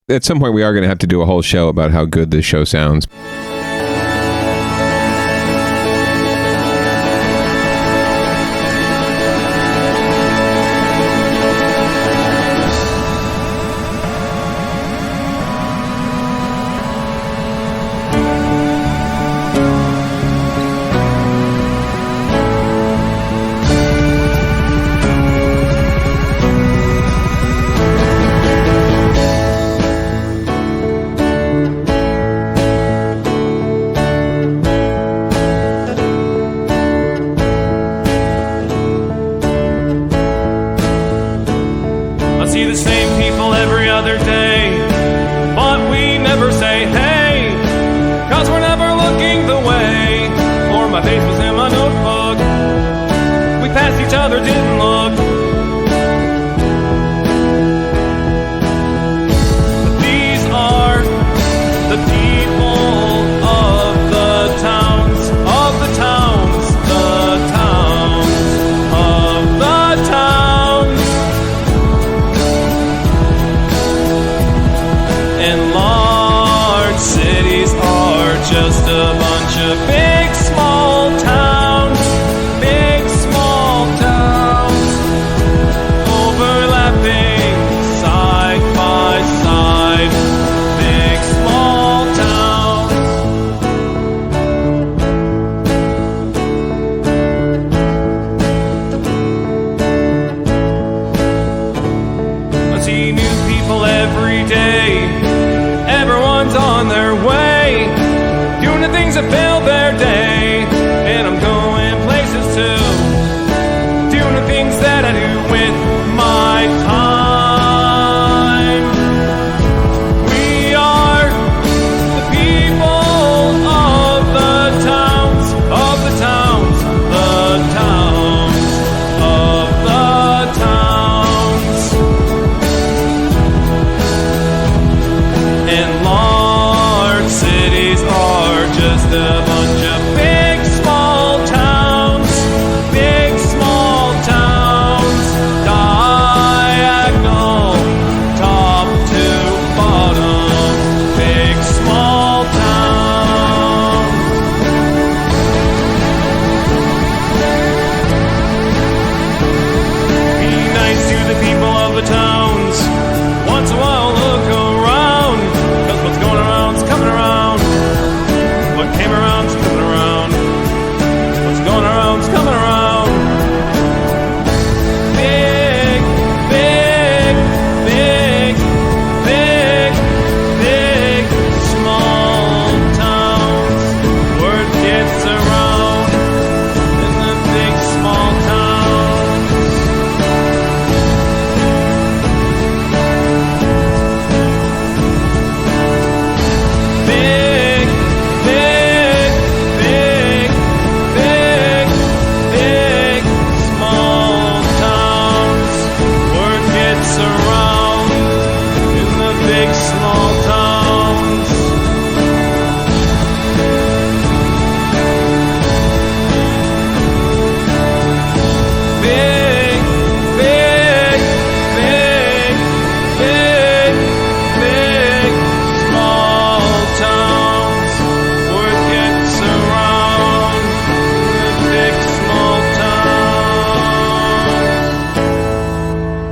at some point we are going to have to do a whole show about how good this show sounds.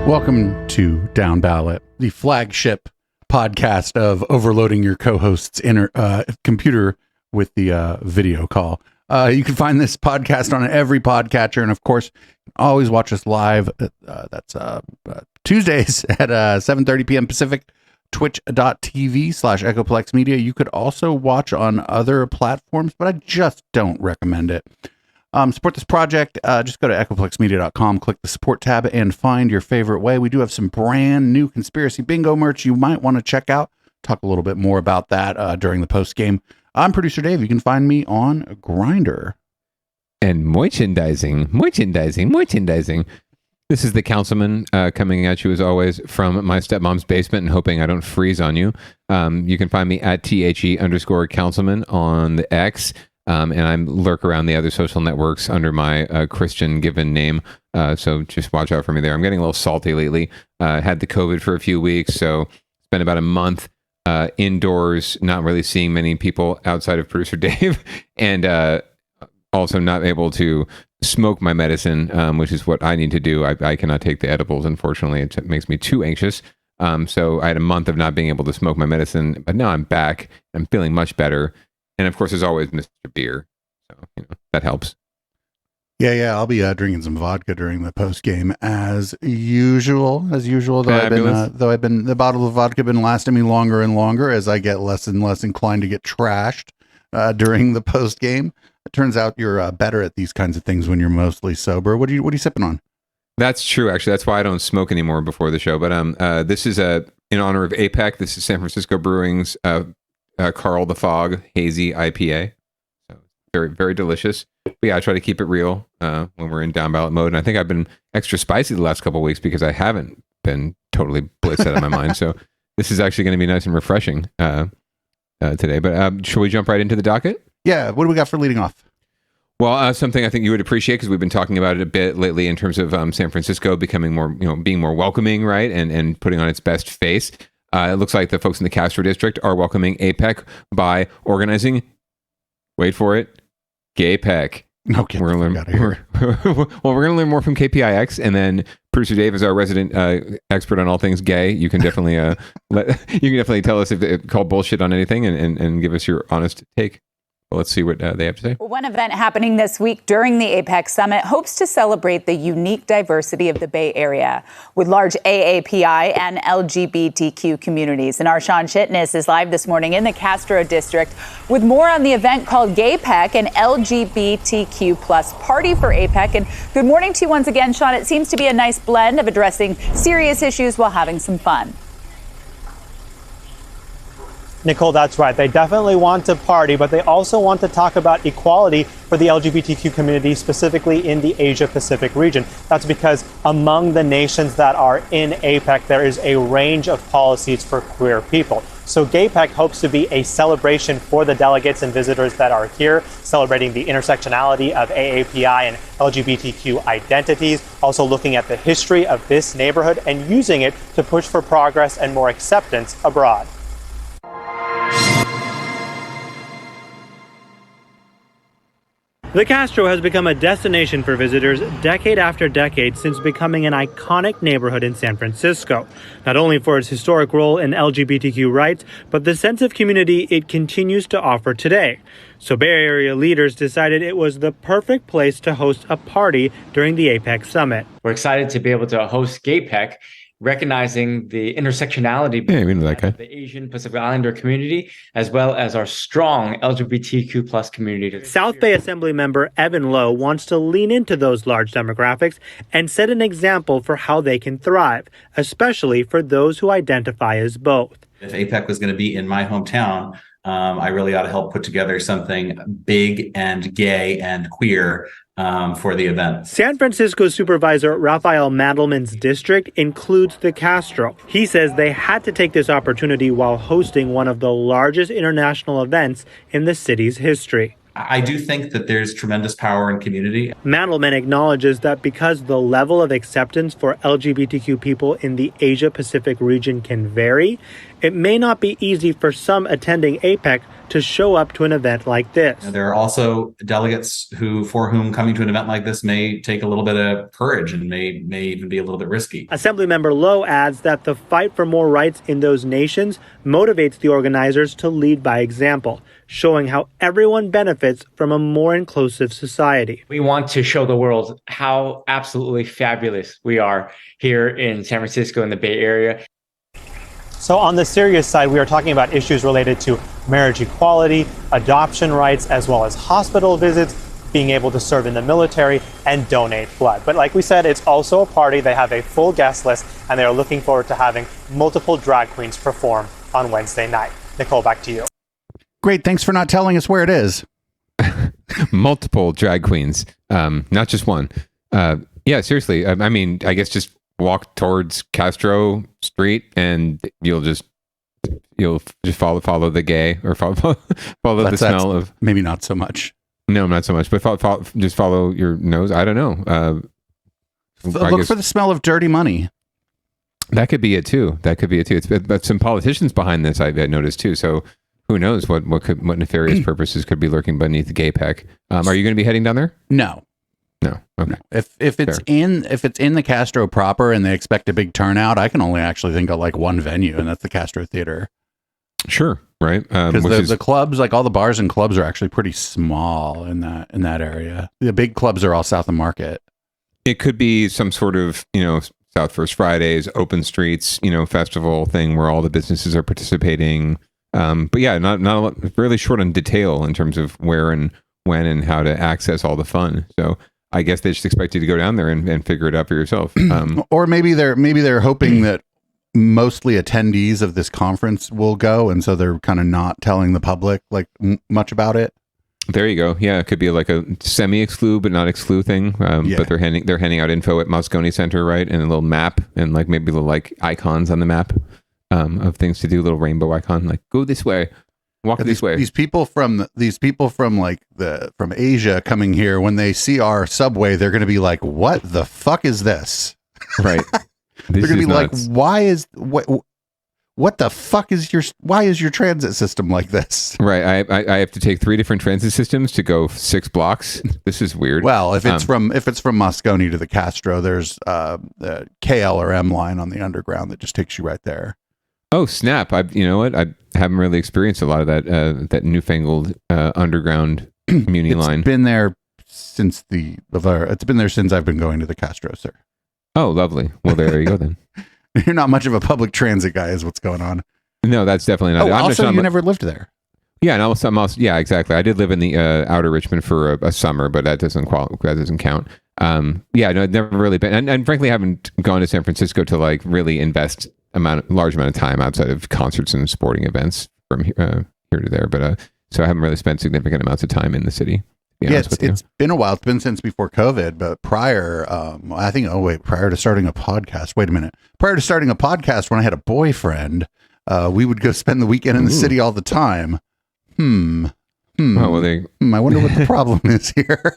Welcome to Downballot, the flagship podcast of overloading your co-host's computer with the video call. You can find this podcast on every podcatcher, and of course, always watch us live. That's Tuesdays at 7:30 p.m. Pacific, twitch.tv/Echoplex Media. You could also watch on other platforms, but I just don't recommend it. Support this project. Just go to echoplexmedia.com, click the support tab, and find your favorite way. We do have some brand new Conspiracy Bingo merch you might want to check out. Talk a little bit more about that during the post game. I'm producer Dave. You can find me on Grindr. And merchandising. This is the councilman coming at you as always from my stepmom's basement and hoping I don't freeze on you. You can find me at THE_councilman on the X. And I lurk around the other social networks under my Christian given name. So just watch out for me there. I'm getting a little salty lately. Had the COVID for a few weeks, so spent about a month indoors, not really seeing many people outside of producer Dave, and also not able to smoke my medicine, which is what I need to do. I cannot take the edibles, unfortunately. It makes me too anxious. So I had a month of not being able to smoke my medicine, but now I'm back. I'm feeling much better. And of course, there's always Mr. Beer. So, that helps. Yeah. I'll be drinking some vodka during the post game as usual. Though I've been the bottle of vodka been lasting me longer and longer as I get less and less inclined to get trashed during the post game. It turns out you're better at these kinds of things when you're mostly sober. What are you sipping on? That's true. Actually, that's why I don't smoke anymore before the show. But this is in honor of APEC. This is San Francisco Brewing's Carl the Fog Hazy IPA. So very, very delicious. But yeah, I try to keep it real when we're in down ballot mode. And I think I've been extra spicy the last couple of weeks because I haven't been totally blitzed out of my mind. So this is actually going to be nice and refreshing today. But should we jump right into the docket? Yeah. What do we got for leading off? Well, something I think you would appreciate because we've been talking about it a bit lately in terms of San Francisco becoming more, being more welcoming, right, and putting on its best face. It looks like the folks in the Castro district are welcoming APEC by organizing. Wait for it, GAYPEC. Okay, we're going to learn. We're going to learn more from KPIX, and then producer Dave is our resident expert on all things gay. You can definitely tell us if they call bullshit on anything, and give us your honest take. Let's see what they have to say. One event happening this week during the APEC Summit hopes to celebrate the unique diversity of the Bay Area with large AAPI and LGBTQ communities. And our Sean Shitness is live this morning in the Castro District with more on the event called GAYPEC, an LGBTQ plus party for APEC. And good morning to you once again, Sean. It seems to be a nice blend of addressing serious issues while having some fun. Nicole, that's right. They definitely want to party, but they also want to talk about equality for the LGBTQ community, specifically in the Asia-Pacific region. That's because among the nations that are in APEC, there is a range of policies for queer people. So GAYPEC hopes to be a celebration for the delegates and visitors that are here, celebrating the intersectionality of AAPI and LGBTQ identities, also looking at the history of this neighborhood and using it to push for progress and more acceptance abroad. The Castro has become a destination for visitors decade after decade since becoming an iconic neighborhood in San Francisco, not only for its historic role in LGBTQ rights, but the sense of community it continues to offer today. So Bay Area leaders decided it was the perfect place to host a party during the APEC Summit. We're excited to be able to host GAYPEC, recognizing the intersectionality of the Asian Pacific Islander community, as well as our strong LGBTQ plus community. South Bay Assembly member Evan Lowe wants to lean into those large demographics and set an example for how they can thrive, especially for those who identify as both. If APEC was going to be in my hometown, I really ought to help put together something big and gay and queer for the event. San Francisco Supervisor Raphael Mandelman's district includes the Castro. He says they had to take this opportunity while hosting one of the largest international events in the city's history. I do think that there's tremendous power in community. Mandelman acknowledges that because the level of acceptance for LGBTQ people in the Asia-Pacific region can vary, it may not be easy for some attending APEC to show up to an event like this. There are also delegates for whom coming to an event like this may take a little bit of courage and may even be a little bit risky. Assemblymember Lowe adds that the fight for more rights in those nations motivates the organizers to lead by example, showing how everyone benefits from a more inclusive society. We want to show the world how absolutely fabulous we are here in San Francisco in the Bay Area. So on the serious side, we are talking about issues related to marriage equality, adoption rights, as well as hospital visits, being able to serve in the military, and donate blood. But like we said, it's also a party. They have a full guest list, and they are looking forward to having multiple drag queens perform on Wednesday night. Nicole, back to you. Great. Thanks for not telling us where it is. Multiple drag queens, not just one. Yeah, seriously. I mean, I guess just walk towards Castro Street and you'll just follow the gay or follow the smell of. Maybe not so much. No, not so much. But just follow your nose. I don't know. Look for the smell of dirty money. That could be it too. But some politicians behind this, I've noticed too. So who knows what nefarious purposes could be lurking beneath the GAYPEC. Are you going to be heading down there? No. Okay. No. If it's in the Castro proper and they expect a big turnout, I can only actually think of like one venue, and that's the Castro Theater. Sure. Right. Because the clubs, like all the bars and clubs, are actually pretty small in that area. The big clubs are all south of Market. It could be some sort of, South First Fridays, open streets, festival thing where all the businesses are participating. But yeah, not a lot, really short on detail in terms of where and when and how to access all the fun. So I guess they just expect you to go down there and figure it out for yourself. Or maybe they're hoping that mostly attendees of this conference will go, and so they're kind of not telling the public like much about it. There you go. Yeah, it could be like a semi-exclude but not exclude thing. But they're handing out info at Moscone Center, right? And a little map and like maybe little like icons on the map of things to do. Little rainbow icon, like go this way, walk this way. These people from Asia coming here, when they see our subway, they're going to be like, "What the fuck is this?" Right. They're going to be nuts. Like, what the fuck is why is your transit system like this? Right. I have to take 3 different transit systems to go 6 blocks. This is weird. Well, if it's from Moscone to the Castro, there's the KL or M line on the underground that just takes you right there. Oh, snap. You know what? I haven't really experienced a lot of that newfangled underground Muni line. It's been there since I've been going to the Castro, sir. Oh, lovely. Well, there you go then. You're not much of a public transit guy, is what's going on. No, that's definitely not. Also, you never lived there. Yeah, and I'm also, yeah, exactly. I did live in the outer Richmond for a summer, but that doesn't count. Yeah, no, I've never really been, and frankly, haven't gone to San Francisco to like really invest large amount of time outside of concerts and sporting events from here to there. But so I haven't really spent significant amounts of time in the city. Yeah, it's been a while. It's been since before COVID, but prior to starting a podcast. Wait a minute. Prior to starting a podcast, when I had a boyfriend, we would go spend the weekend in the city all the time. Oh, well, I wonder what the problem is here.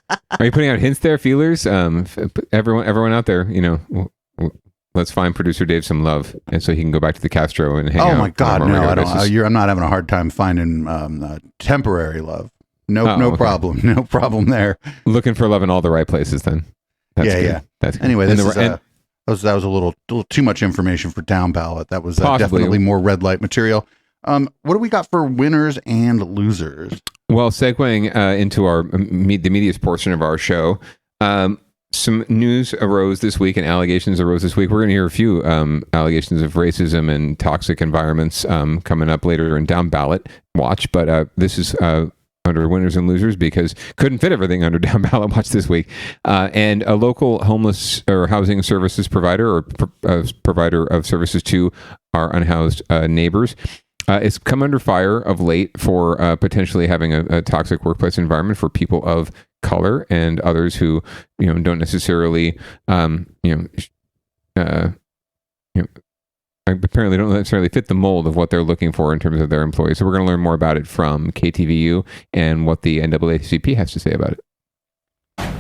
Are you putting out hints there, feelers? Everyone out there, let's find producer Dave some love, and so he can go back to the Castro and hang out. Oh my God, no, I don't. I'm not having a hard time finding temporary love. No problem. No problem there. Looking for love in all the right places then. That's good. Yeah. That's good. Anyway, that was a little too much information for Downballot. That was definitely more red light material. What do we got for winners and losers? Well, segueing into the media's portion of our show, some news arose this week and allegations arose this week. We're going to hear a few allegations of racism and toxic environments coming up later in Downballot Watch, but this is under winners and losers because couldn't fit everything under Downballot Watch this week. And a local homeless or housing services provider or provider of services to our unhoused neighbors it's come under fire of late for potentially having a toxic workplace environment for people of color and others who don't necessarily apparently don't necessarily fit the mold of what they're looking for in terms of their employees. So we're going to learn more about it from KTVU and what the NAACP has to say about it.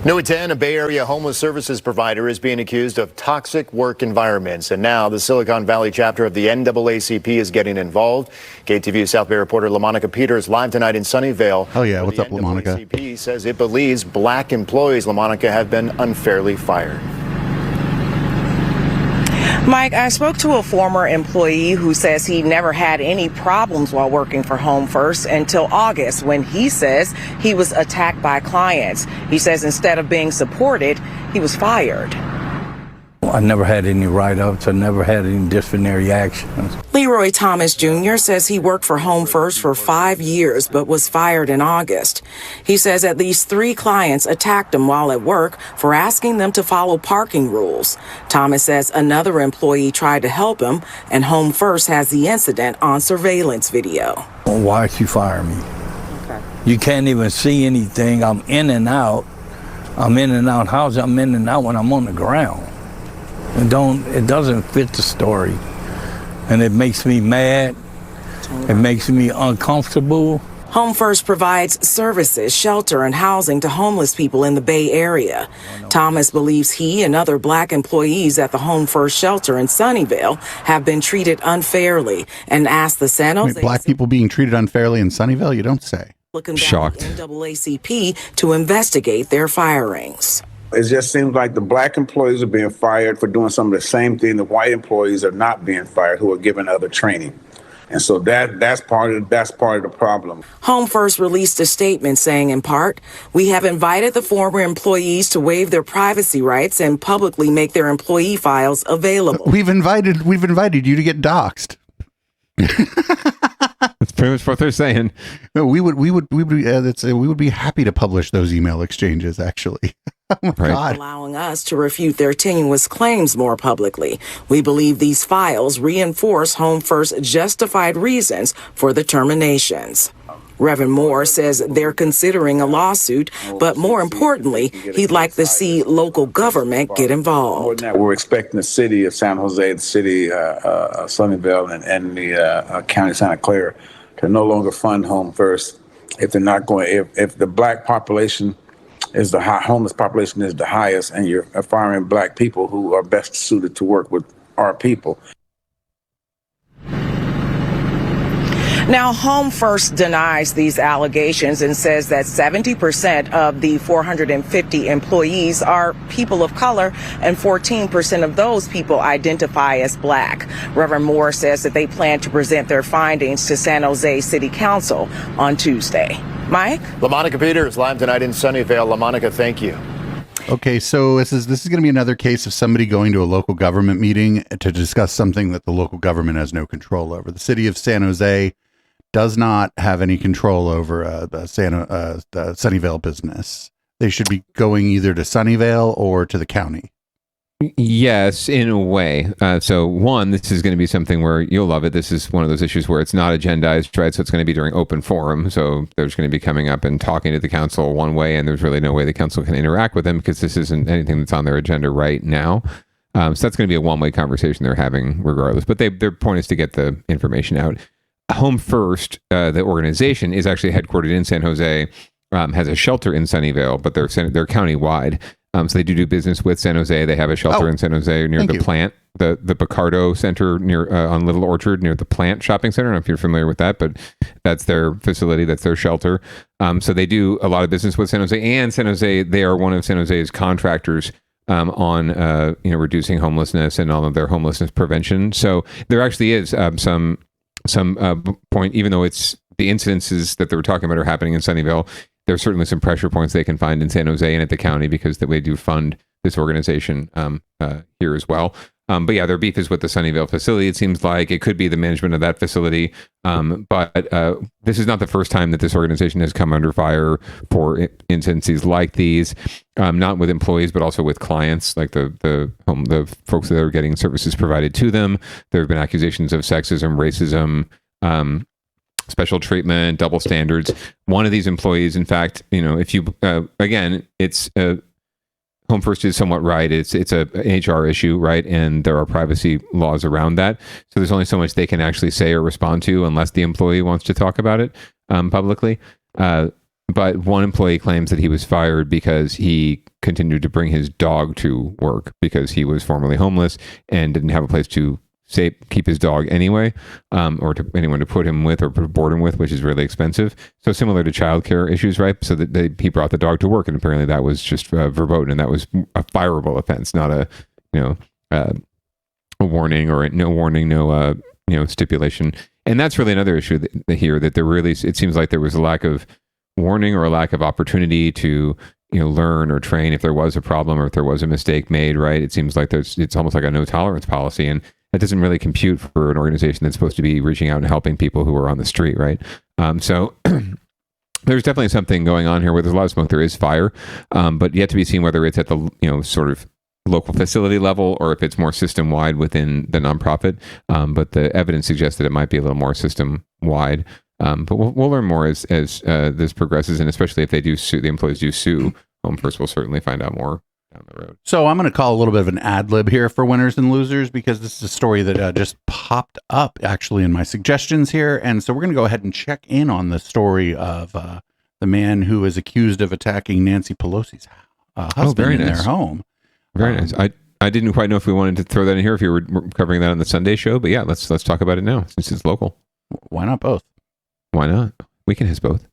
New at 10, a Bay Area homeless services provider is being accused of toxic work environments. And now the Silicon Valley chapter of the NAACP is getting involved. KTVU South Bay reporter LaMonica Peters live tonight in Sunnyvale. Oh, yeah. What's up, LaMonica? The NAACP says it believes black employees, LaMonica, have been unfairly fired. Mike, I spoke to a former employee who says he never had any problems while working for Home First until August when he says he was attacked by clients. He says instead of being supported, he was fired. I never had any write-ups. I never had any disciplinary actions. Leroy Thomas Jr. says he worked for Home First for 5 years but was fired in August. He says at least 3 clients attacked him while at work for asking them to follow parking rules. Thomas says another employee tried to help him, and Home First has the incident on surveillance video. Why'd you fire me? Okay. You can't even see anything. I'm in and out. I'm in and out housing. I'm in and out when I'm on the ground. It doesn't fit the story, and it makes me mad. It makes me uncomfortable. Home First provides services, shelter, and housing to homeless people in the Bay Area. Thomas believes he and other Black employees at the Home First shelter in Sunnyvale have been treated unfairly and asked the San Jose... Wait, Black people being treated unfairly in Sunnyvale? You don't say. Shocked. NAACP to investigate their firings. It just seems like the Black employees are being fired for doing some of the same thing the white employees are not being fired, who are given other training. And so that's part of the problem. Home First released a statement saying, in part, we have invited the former employees to waive their privacy rights and publicly make their employee files available. We've invited you to get doxxed. That's pretty much what they're saying. No, we would be happy to publish those email exchanges, actually. Oh my God. Allowing us to refute their tenuous claims more publicly. We believe these files reinforce Home First's justified reasons for the terminations. Reverend Moore says they're considering a lawsuit, but more importantly, he'd like to see local government get involved. More than that, we're expecting the city of San Jose, the city of Sunnyvale, and the county of Santa Clara to no longer fund Home First if they're not going. If the Black population is the homeless population is the highest, and you're firing Black people who are best suited to work with our people. Now, Home First denies these allegations and says that 70% of the 450 employees are people of color, and 14% of those people identify as Black. Reverend Moore says that they plan to present their findings to San Jose City Council on Tuesday. Mike? LaMonica Peters, live tonight in Sunnyvale. LaMonica, thank you. Okay, so this is going to be another case of somebody going to a local government meeting to discuss something that the local government has no control over. The city of San Jose does not have any control over the Sunnyvale business. They should be going either to Sunnyvale or to the county. Yes, in a way. So one, this is going to be something where you'll love it. This is one of those issues where it's not agendized, right? So it's going to be during open forum. So there's going to be coming up and talking to the council one way, and there's really no way the council can interact with them because this isn't anything that's on their agenda right now. So that's going to be a one-way conversation they're having regardless. But their point is to get the information out. Home First, the organization, is actually headquartered in San Jose, has a shelter in Sunnyvale, but they're county-wide. So they do business with San Jose. They have a shelter in San Jose near the plant, the Picardo Center near on Little Orchard near the Plant Shopping Center. I don't know if you're familiar with that, but that's their facility. That's their shelter. So they do a lot of business with San Jose, and San Jose, they are one of San Jose's contractors on reducing homelessness and all of their homelessness prevention. So there actually is some point, even though it's the incidences that they were talking about are happening in Sunnyvale, there's certainly some pressure points they can find in San Jose and at the county because they do fund this organization here as well. But yeah, their beef is with the Sunnyvale facility. It seems like it could be the management of that facility. But this is not the first time that this organization has come under fire for incidences like these, not with employees, but also with clients, like the folks that are getting services provided to them. There have been accusations of sexism, racism, special treatment, double standards. One of these employees, in fact, if you, again, it's Home First is somewhat right. It's an HR issue, right? And there are privacy laws around that. So there's only so much they can actually say or respond to unless the employee wants to talk about it publicly. But one employee claims that he was fired because he continued to bring his dog to work because he was formerly homeless and didn't have a place to keep his dog anyway, or to anyone to put him with or board him with, which is really expensive. So similar to childcare issues, right? So that he brought the dog to work, and apparently that was just verboten, and that was a fireable offense, not a warning or no warning, no stipulation. And that's really another issue here that there really, it seems like there was a lack of warning or a lack of opportunity to learn or train if there was a problem or if there was a mistake made, right? It seems like it's almost like a no tolerance policy, and that doesn't really compute for an organization that's supposed to be reaching out and helping people who are on the street, right? So there's definitely something going on here where there's a lot of smoke. There is fire, but yet to be seen whether it's at the sort of local facility level or if it's more system wide within the nonprofit. But the evidence suggests that it might be a little more system wide. But we'll learn more as this progresses, and especially if they do sue, the employees do sue Home First, we'll certainly find out more down the road. So I'm going to call a little bit of an ad lib here for winners and losers, because this is a story that just popped up actually in my suggestions here. And so we're going to go ahead and check in on the story of the man who is accused of attacking Nancy Pelosi's husband in their home. Very nice. I didn't quite know if we wanted to throw that in here, if you were covering that on the Sunday show, but yeah, let's talk about it now since it's local. Why not both? Why not? We can hit both.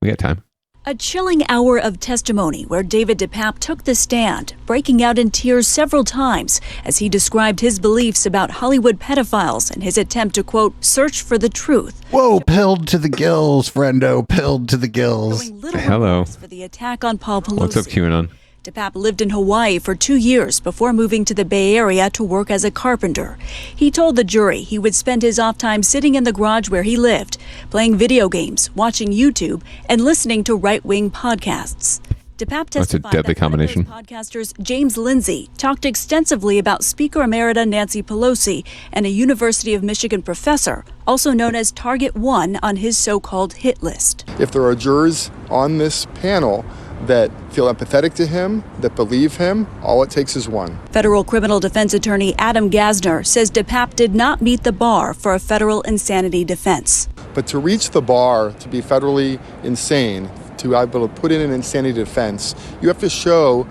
We got time. A chilling hour of testimony where David DePape took the stand, breaking out in tears several times as he described his beliefs about Hollywood pedophiles and his attempt to, quote, search for the truth. Whoa, pilled to the gills, friendo, pilled to the gills. Hello. For the attack on Paul Pelosi. What's up, QAnon? DePape lived in Hawaii for 2 years before moving to the Bay Area to work as a carpenter. He told the jury he would spend his off time sitting in the garage where he lived, playing video games, watching YouTube, and listening to right-wing podcasts. DePape testified That's a deadly combination. Podcasters James Lindsay talked extensively about Speaker Emerita Nancy Pelosi and a University of Michigan professor, also known as Target One, on his so-called hit list. If there are jurors on this panel that feel empathetic to him, that believe him, all it takes is one. Federal criminal defense attorney Adam Gassner says DePape did not meet the bar for a federal insanity defense. But to reach the bar to be federally insane, to be able to put in an insanity defense, you have to show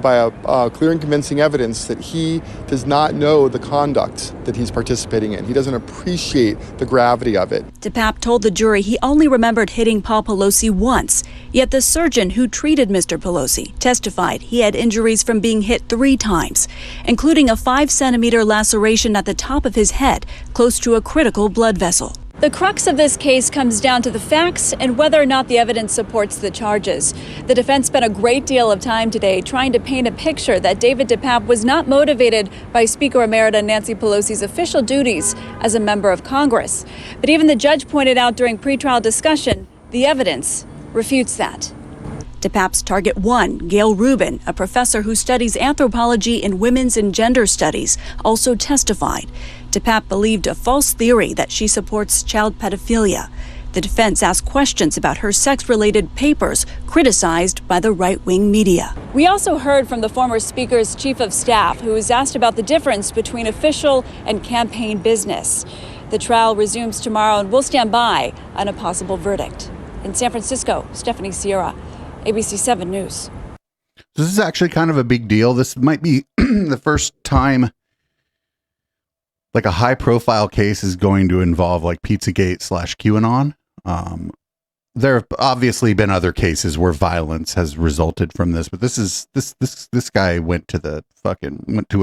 by a clear and convincing evidence that he does not know the conduct that he's participating in. He doesn't appreciate the gravity of it. DePape told the jury he only remembered hitting Paul Pelosi once, yet the surgeon who treated Mr. Pelosi testified he had injuries from being hit 3 times, including a 5-centimeter laceration at the top of his head, close to a critical blood vessel. The crux of this case comes down to the facts and whether or not the evidence supports the charges. The defense spent a great deal of time today trying to paint a picture that David DePape was not motivated by Speaker Emerita Nancy Pelosi's official duties as a member of Congress. But even the judge pointed out during pretrial discussion, the evidence refutes that. DePape's Target One, Gail Rubin, a professor who studies anthropology in women's and gender studies, also testified. DePape believed a false theory that she supports child pedophilia. The defense asked questions about her sex-related papers criticized by the right-wing media. We also heard from the former speaker's chief of staff, who was asked about the difference between official and campaign business. The trial resumes tomorrow, and we'll stand by on a possible verdict. In San Francisco, Stephanie Sierra, ABC 7 News. This is actually kind of a big deal. This might be the first time like a high profile case is going to involve like Pizzagate / QAnon. There have obviously been other cases where violence has resulted from this, but this guy went to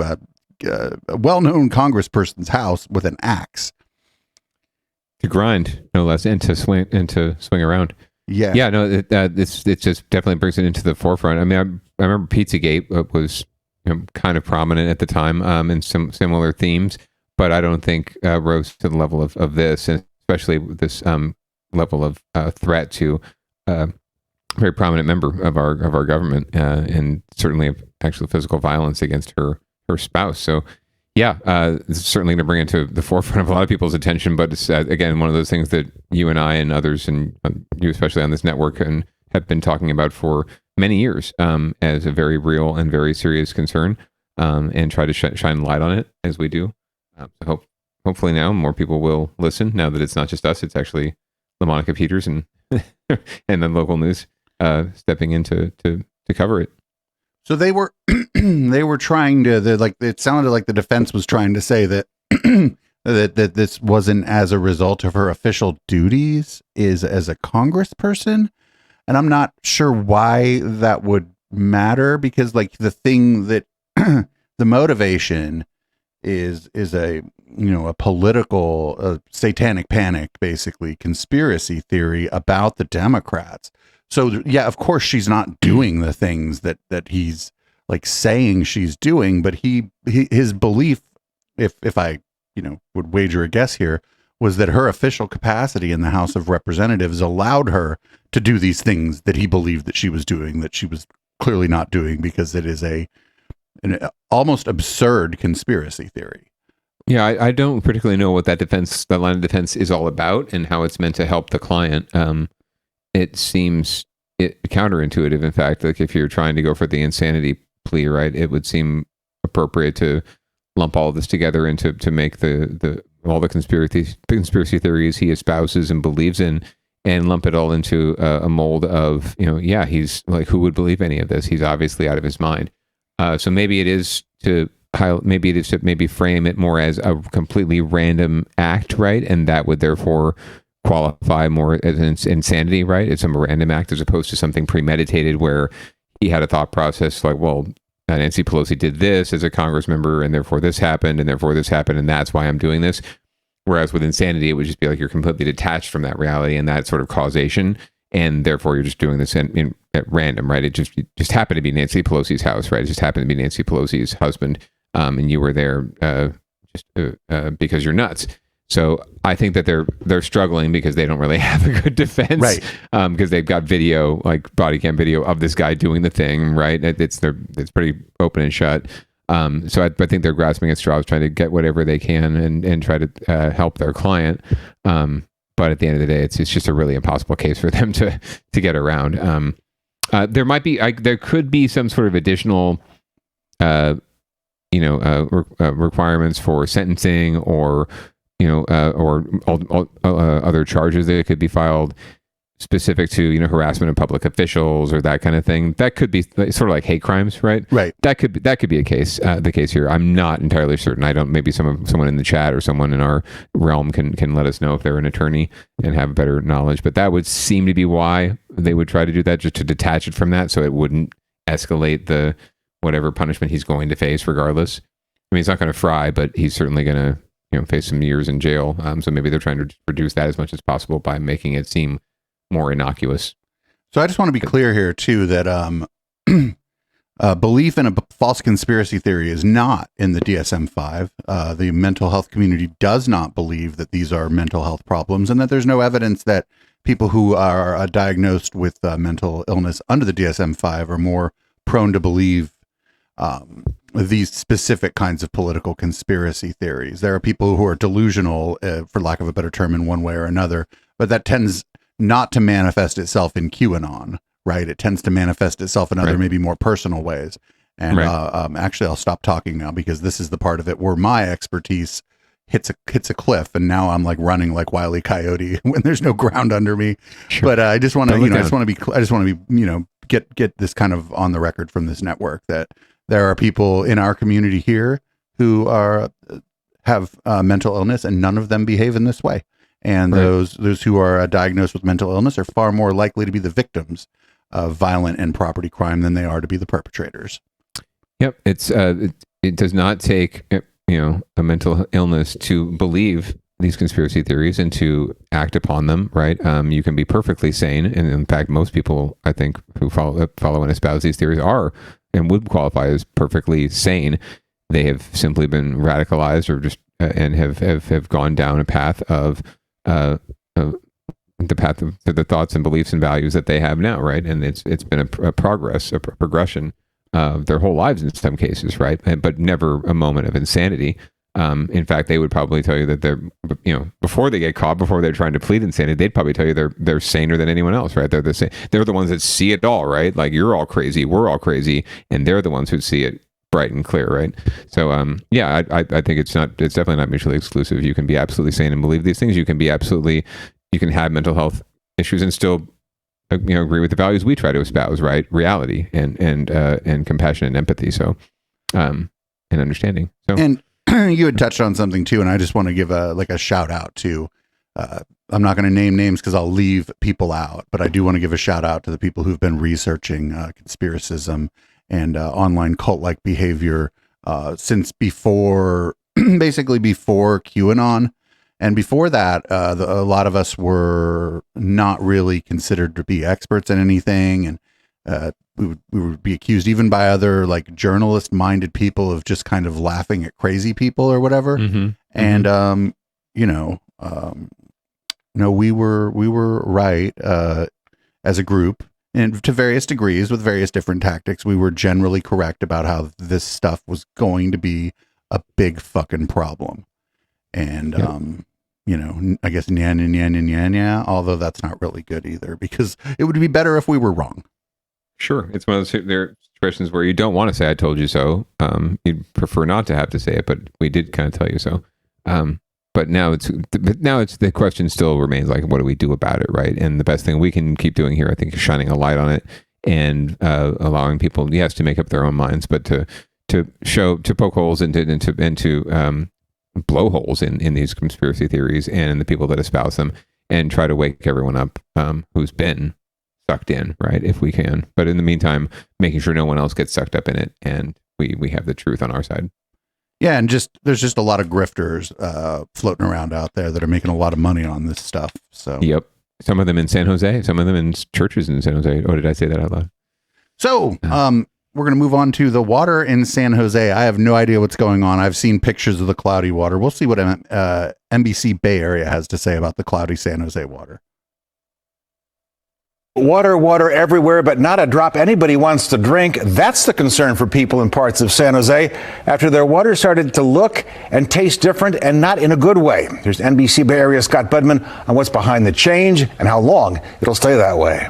a well-known congressperson's house with an axe to grind, no less, and to swing around. Yeah. No, it just definitely brings it into the forefront. I mean, I remember Pizzagate was kind of prominent at the time in some similar themes, but I don't think rose to the level of this, and especially this level of threat to a very prominent member of our government, and certainly of actual physical violence against her spouse. So, it's certainly going to bring it to the forefront of a lot of people's attention. But it's again one of those things that you and I and others, and you especially on this network, and have been talking about for many years as a very real and very serious concern, and try to shine light on it as we do. So hopefully now more people will listen. Now that it's not just us, it's actually LaMonica Peters and and then local news stepping in to cover it. So they were trying to, it sounded like the defense was trying to say that that this wasn't as a result of her official duties as a congressperson. And I'm not sure why that would matter, because like the thing that the motivation is a political satanic panic, basically conspiracy theory about the Democrats. So yeah, of course she's not doing the things that he's like saying she's doing, but his belief, if I would wager a guess here, was that her official capacity in the House of Representatives allowed her to do these things that he believed that she was doing, that she was clearly not doing, because it is an almost absurd conspiracy theory. Yeah, I don't particularly know what that line of defense is all about and how it's meant to help the client. It seems counterintuitive, in fact. Like if you're trying to go for the insanity plea, right? It would seem appropriate to lump all of this together and to make the all the conspiracy theories he espouses and believes in, and lump it all into a mold of, he's like, who would believe any of this? He's obviously out of his mind. So maybe it is to frame it more as a completely random act, right? And that would therefore qualify more as insanity, right? It's a random act as opposed to something premeditated where he had a thought process like, well, Nancy Pelosi did this as a Congress member, and therefore this happened, and therefore this happened, and that's why I'm doing this. Whereas with insanity, it would just be like you're completely detached from that reality and that sort of causation, and therefore you're just doing this at random, right? It just happened to be Nancy Pelosi's house, right? It just happened to be Nancy Pelosi's husband, and you were there because you're nuts. So I think that they're struggling because they don't really have a good defense, right? Because they've got video, like body cam video of this guy doing the thing, right? It's pretty open and shut. So I think they're grasping at straws, trying to get whatever they can and try to help their client. But at the end of the day, it's just a really impossible case for them to get around. There could be some sort of additional, requirements for sentencing or other charges that could be filed specific to, harassment of public officials or that kind of thing. That could be sort of like hate crimes, right? Right. That could be the case here. I'm not entirely certain. Maybe someone in the chat or someone in our realm can let us know if they're an attorney and have better knowledge. But that would seem to be why they would try to do that, just to detach it from that, so it wouldn't escalate the whatever punishment he's going to face regardless. I mean, he's not going to fry, but he's certainly going to face some years in jail. So maybe they're trying to reduce that as much as possible by making it seem more innocuous. So I just want to be clear here too that belief in a false conspiracy theory is not in the DSM-5. The mental health community does not believe that these are mental health problems, and that there's no evidence that people who are diagnosed with mental illness under the DSM-5 are more prone to believe these specific kinds of political conspiracy theories. There are people who are delusional, for lack of a better term, in one way or another, but that tends not to manifest itself in QAnon, right? It tends to manifest itself in other, maybe more personal ways. And actually, I'll stop talking now because this is the part of it where my expertise hits a cliff, and now I'm like running like Wile E. Coyote when there's no ground under me. Sure. But I just want to, get this kind of on the record from this network that there are people in our community here who have mental illness, and none of them behave in this way. And those who are diagnosed with mental illness are far more likely to be the victims of violent and property crime than they are to be the perpetrators. Yep, it does not take a mental illness to believe these conspiracy theories and to act upon them, right? You can be perfectly sane, and in fact, most people I think who follow and espouse these theories are and would qualify as perfectly sane. They have simply been radicalized or just and have gone down a path of the path of the thoughts and beliefs and values that they have now, right? And it's been a progression of their whole lives in some cases, right? But never a moment of insanity. In fact, they would probably tell you that they're, before they get caught, before they're trying to plead insanity, they'd probably tell you they're saner than anyone else, right? They're the ones that see it all, right? Like, you're all crazy, we're all crazy, and they're the ones who see it bright and clear, right? So, I think it's definitely not mutually exclusive. You can be absolutely sane and believe these things. You can have mental health issues and still, agree with the values we try to espouse, right? Reality and compassion and empathy. So, and understanding. So, and you had touched on something too, and I just want to give a shout out to. I'm not going to name names because I'll leave people out, but I do want to give a shout out to the people who've been researching conspiracism and online cult-like behavior since basically before QAnon. And before that, a lot of us were not really considered to be experts in anything. And we would be accused even by other like journalist-minded people of just kind of laughing at crazy people or whatever. Mm-hmm. And, we were right as a group. And to various degrees with various different tactics, we were generally correct about how this stuff was going to be a big fucking problem. And, I guess although that's not really good either, because it would be better if we were wrong. Sure. It's one of those, they're situations where you don't want to say "I told you so." You'd prefer not to have to say it, but we did kind of tell you so. But now it's the question still remains, like, what do we do about it, right? And the best thing we can keep doing here, I think, is shining a light on it and allowing people, yes, to make up their own minds, but to poke holes and to blow holes in these conspiracy theories and in the people that espouse them, and try to wake everyone up who's been sucked in, right, if we can. But in the meantime, making sure no one else gets sucked up in it, and we have the truth on our side. Yeah, and there's just a lot of grifters floating around out there that are making a lot of money on this stuff. So yep, some of them in San Jose, some of them in churches in San Jose. Oh, did I say that out loud? So we're going to move on to the water in San Jose. I have no idea what's going on. I've seen pictures of the cloudy water. We'll see what NBC Bay Area has to say about the cloudy San Jose water. Water everywhere, but not a drop anybody wants to drink. That's the concern for people in parts of San Jose after their water started to look and taste different, and not in a good way. Here's NBC Bay Area Scott Budman on what's behind the change and how long it'll stay that way.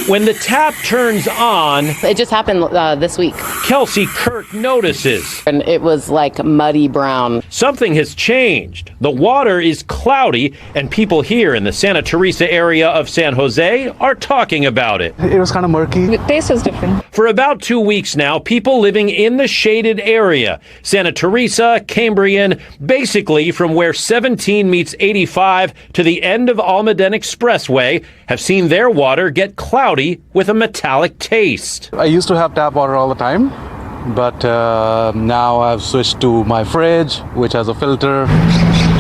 When the tap turns on, it just happened this week. Kelsey Kirk notices. And it was like muddy brown. Something has changed. The water is cloudy, and people here in the Santa Teresa area of San Jose are talking about it. It was kind of murky. The taste was different. For about 2 weeks now, people living in the shaded area, Santa Teresa, Cambrian, basically from where 17 meets 85 to the end of Almaden Expressway, have seen their water get cloudy with a metallic taste. I used to have tap water all the time, but now I've switched to my fridge, which has a filter.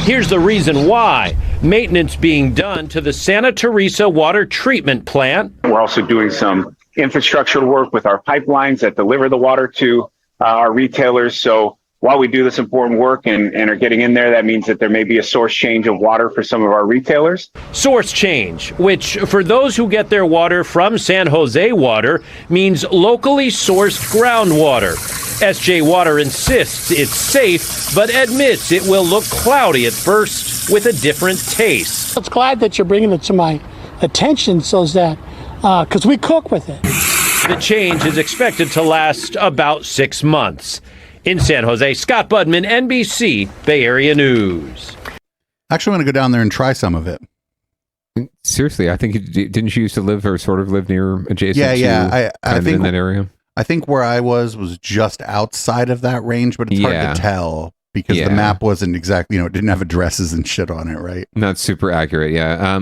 Here's the reason why. Maintenance being done to the Santa Teresa water treatment plant. We're also doing some infrastructure work with our pipelines that deliver the water to our retailers. So while we do this important work and are getting in there, that means that there may be a source change of water for some of our retailers. Source change, which for those who get their water from San Jose Water, means locally sourced groundwater. SJ Water insists it's safe, but admits it will look cloudy at first with a different taste. I'm glad that you're bringing it to my attention so that, because we cook with it. The change is expected to last about 6 months. In San Jose, Scott Budman, NBC, Bay Area News. Actually, I want to go down there and try some of it. Seriously, I think didn't you used to live or sort of live near adjacent? Yeah. I think in that area. I think where I was just outside of that range, but it's hard to tell because the map wasn't exactly, it didn't have addresses and shit on it, right? Not super accurate. Yeah.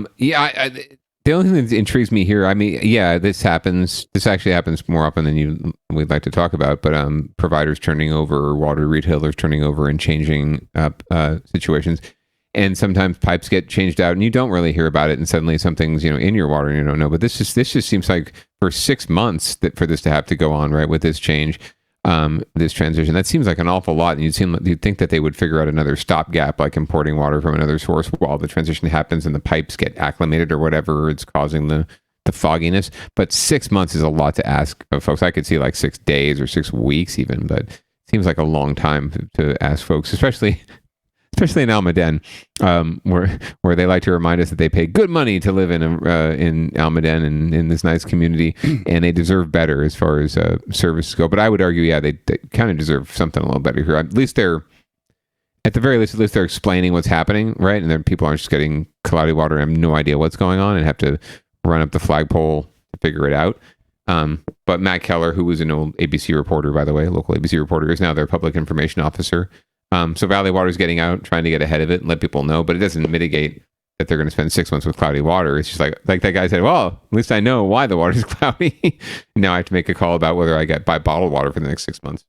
The only thing that intrigues me here, I mean, this happens. This actually happens more often than we'd like to talk about. But providers turning over, water retailers turning over, and changing up situations, and sometimes pipes get changed out, and you don't really hear about it, and suddenly something's in your water and you don't know. But this just seems like for 6 months that for this to have to go on, right, with this change. This transition, that seems like an awful lot, and you'd think that they would figure out another stopgap, like importing water from another source while the transition happens and the pipes get acclimated or whatever it's causing the fogginess. But 6 months is a lot to ask of folks. I could see like 6 days or 6 weeks even, but it seems like a long time to ask folks, especially in Almaden, where they like to remind us that they pay good money to live in Almaden and in this nice community, and they deserve better as far as services go. But I would argue, they kind of deserve something a little better here. At least they're explaining what's happening, right? And then people aren't just getting cloudy water and have no idea what's going on and have to run up the flagpole to figure it out. But Matt Keller, who was an old ABC reporter, by the way, local ABC reporter, is now their public information officer. So Valley Water is getting out, trying to get ahead of it and let people know, but it doesn't mitigate that they're going to spend 6 months with cloudy water. It's just like that guy said, well, at least I know why the water is cloudy. Now I have to make a call about whether I buy bottled water for the next 6 months.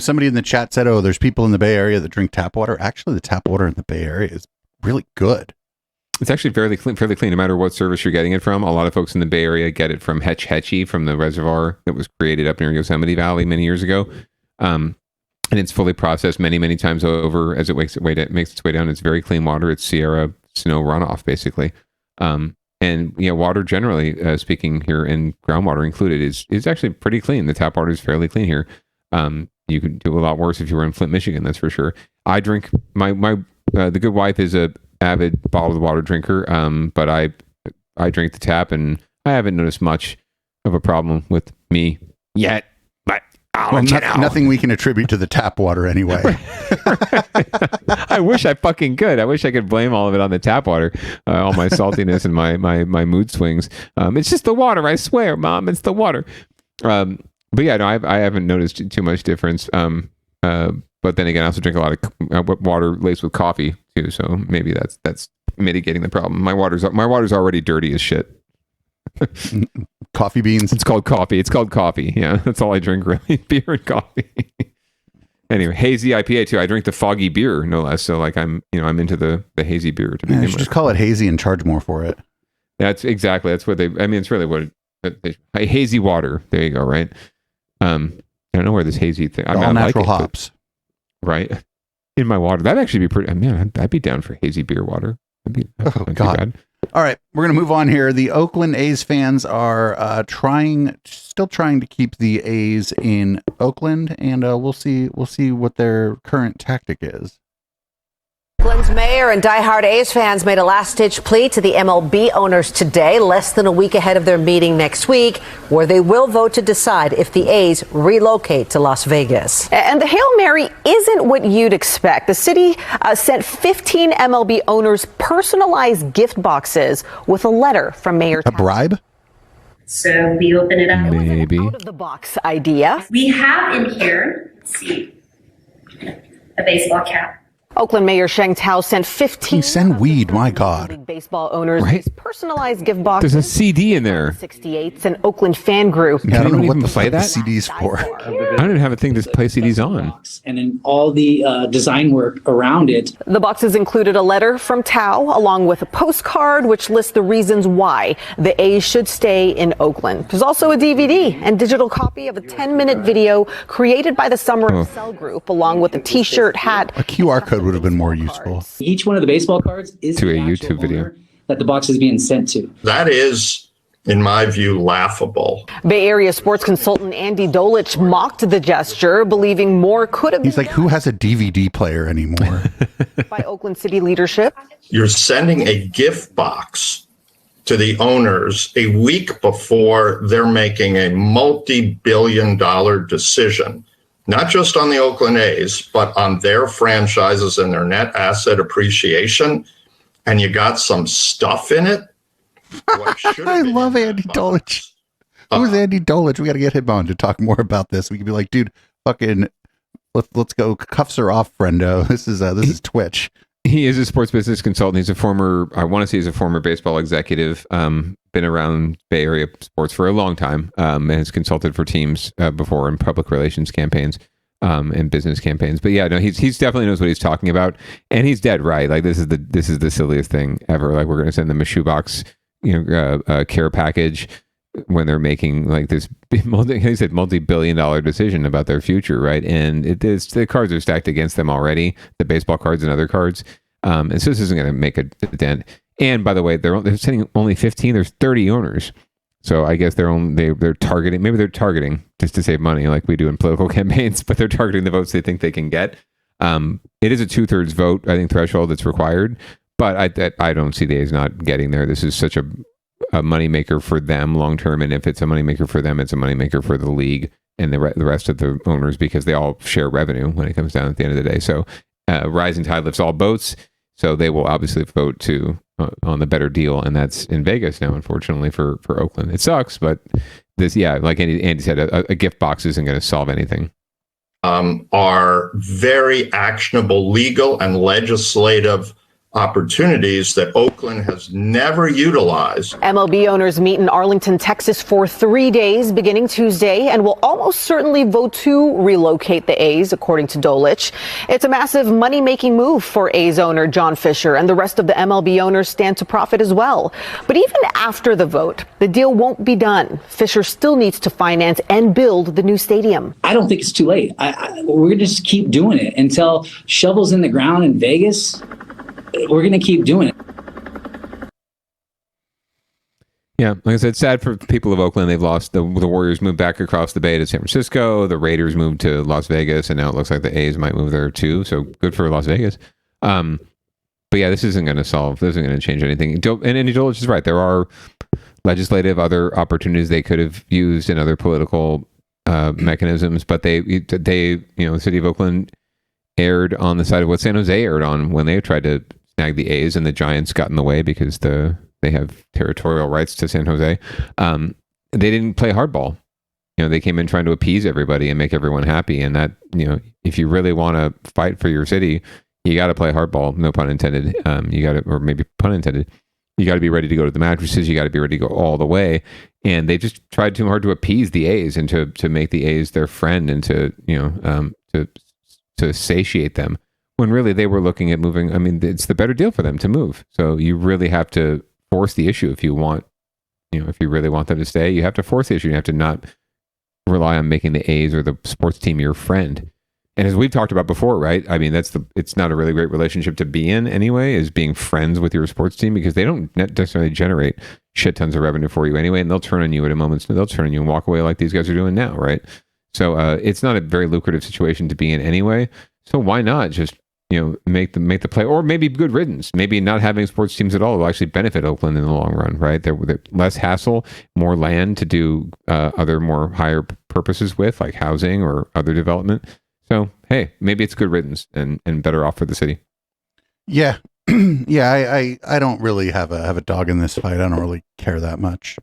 Somebody in the chat said, there's people in the Bay Area that drink tap water. Actually, the tap water in the Bay Area is really good. It's actually fairly clean, no matter what service you're getting it from. A lot of folks in the Bay Area get it from Hetch Hetchy, from the reservoir that was created up near Yosemite Valley many years ago. And it's fully processed many, many times over as it makes its way down. It's very clean water. It's Sierra snow runoff, basically. And water generally, speaking here, and groundwater included, is actually pretty clean. The tap water is fairly clean here. You could do a lot worse if you were in Flint, Michigan, that's for sure. I drink my the good wife is a avid bottled water drinker, but I drink the tap, and I haven't noticed much of a problem with me yet, but nothing we can attribute to the tap water anyway. I wish I fucking could. I wish I could blame all of it on the tap water, all my saltiness and my mood swings. It's just the water. I swear, Mom, it's the water. But yeah, no, I haven't noticed too much difference. But then again, I also drink a lot of water laced with coffee too, so maybe that's mitigating the problem. My water's already dirty as shit. Coffee beans. It's called coffee. Yeah, that's all I drink really. Beer and coffee. Anyway, hazy IPA too. I drink the foggy beer, no less. So like I'm into the hazy beer to begin with. Just call it hazy and charge more for it. That's what it's really what hazy water. There you go. Right. I don't know where this hazy thing. All natural hops. Right. In my water. That'd actually be pretty. I'd be down for hazy beer water. Oh God. All right, we're going to move on here. The Oakland A's fans are still trying to keep the A's in Oakland, and we'll see what their current tactic is. Oakland's mayor and diehard A's fans made a last-ditch plea to the MLB owners today, less than a week ahead of their meeting next week, where they will vote to decide if the A's relocate to Las Vegas. And the Hail Mary isn't what you'd expect. The city sent 15 MLB owners personalized gift boxes with a letter from Mayor. A bribe? So we open it up. Maybe. Out of the box idea. We have in here, let's see, a baseball cap. Oakland Mayor Sheng Tao sent 15 send weed, my God. Baseball owners these personalized gift boxes. There's a CD in there. 68's an Oakland fan group. Yeah, I don't know what the play that CD's for. I don't even have a thing to play CDs on. And then all the design work around it. The boxes included a letter from Tao along with a postcard which lists the reasons why the A's should stay in Oakland. There's also a DVD and digital copy of a 10-minute video created by the Summer of Cell group along with a t-shirt, hat. A QR code would have been more useful. Each one of the baseball cards is to a YouTube video that the box is being sent to. That is, in my view, laughable. Bay Area sports consultant Andy Dolich mocked the gesture, believing more could have been. He's like, who has a DVD player anymore? By Oakland City leadership. You're sending a gift box to the owners a week before they're making a multi-billion-dollar decision, not just on the Oakland A's, but on their franchises and their net asset appreciation, and you got some stuff in it. I love Andy Dolich. Who's Andy Dolich? We got to get him on to talk more about this. We could be like, dude, fucking, let's go. Cuffs are off, friendo. This is Twitch. He is a sports business consultant. He's a former baseball executive. Been around Bay Area sports for a long time, and has consulted for teams before in public relations campaigns and business campaigns. But yeah, no, he's definitely knows what he's talking about, and he's dead right. Like this is the silliest thing ever. Like we're going to send them a shoebox, care package when they're making like this multi-billion-dollar decision about their future, right? And the cards are stacked against them already, the baseball cards and other cards. And so this isn't going to make a dent. And by the way, they're sending only 15. There's 30 owners, so I guess they're targeting. Maybe they're targeting just to save money, like we do in political campaigns. But they're targeting the votes they think they can get. It is a 2/3 vote, I think, threshold that's required. But I don't see the A's not getting there. This is such a moneymaker for them long term, and if it's a moneymaker for them, it's a moneymaker for the league and the rest of the owners, because they all share revenue when it comes down at the end of the day. So rising tide lifts all boats. So they will obviously vote on the better deal, and that's in Vegas now, unfortunately for Oakland. It sucks, but this, like Andy said, a gift box isn't going to solve anything. Are very actionable legal and legislative opportunities that Oakland has never utilized. MLB owners meet in Arlington, Texas for 3 days beginning Tuesday and will almost certainly vote to relocate the A's, according to Dolich. It's a massive money-making move for A's owner John Fisher, and the rest of the MLB owners stand to profit as well. But even after the vote, the deal won't be done. Fisher still needs to finance and build the new stadium. I don't think it's too late. We're going to just keep doing it until shovels in the ground in Vegas. We're going to keep doing it. Yeah, like I said, it's sad for the people of Oakland. They've lost. The Warriors moved back across the bay to San Francisco. The Raiders moved to Las Vegas, and now it looks like the A's might move there too. So good for Las Vegas. But yeah, this isn't going to change anything. And Andy Dolich is right. There are legislative, other opportunities they could have used in other political mechanisms, but they, the city of Oakland erred on the side of what San Jose erred on when they tried to snag the A's, and the Giants got in the way because they have territorial rights to San Jose. They didn't play hardball. They came in trying to appease everybody and make everyone happy. And that, if you really want to fight for your city, you got to play hardball. No pun intended. You got to, or maybe pun intended. You got to be ready to go to the mattresses. You got to be ready to go all the way. And they just tried too hard to appease the A's and to make the A's their friend and to satiate them, when really they were looking at moving. I mean, it's the better deal for them to move. So you really have to force the issue if you want, if you really want them to stay. You have to force the issue. You have to not rely on making the A's or the sports team your friend. And as we've talked about before, right? I mean, it's not a really great relationship to be in anyway, is being friends with your sports team, because they don't necessarily generate shit tons of revenue for you anyway, and they'll turn on you at a moment's notice. They'll turn on you and walk away like these guys are doing now, right? So it's not a very lucrative situation to be in anyway. So why not just make the play, or maybe good riddance. Maybe not having sports teams at all will actually benefit Oakland in the long run, right? They're less hassle, more land to do other more higher purposes with, like housing or other development. So hey, maybe it's good riddance and better off for the city. Yeah. Yeah, I don't really have a dog in this fight. I don't really care that much.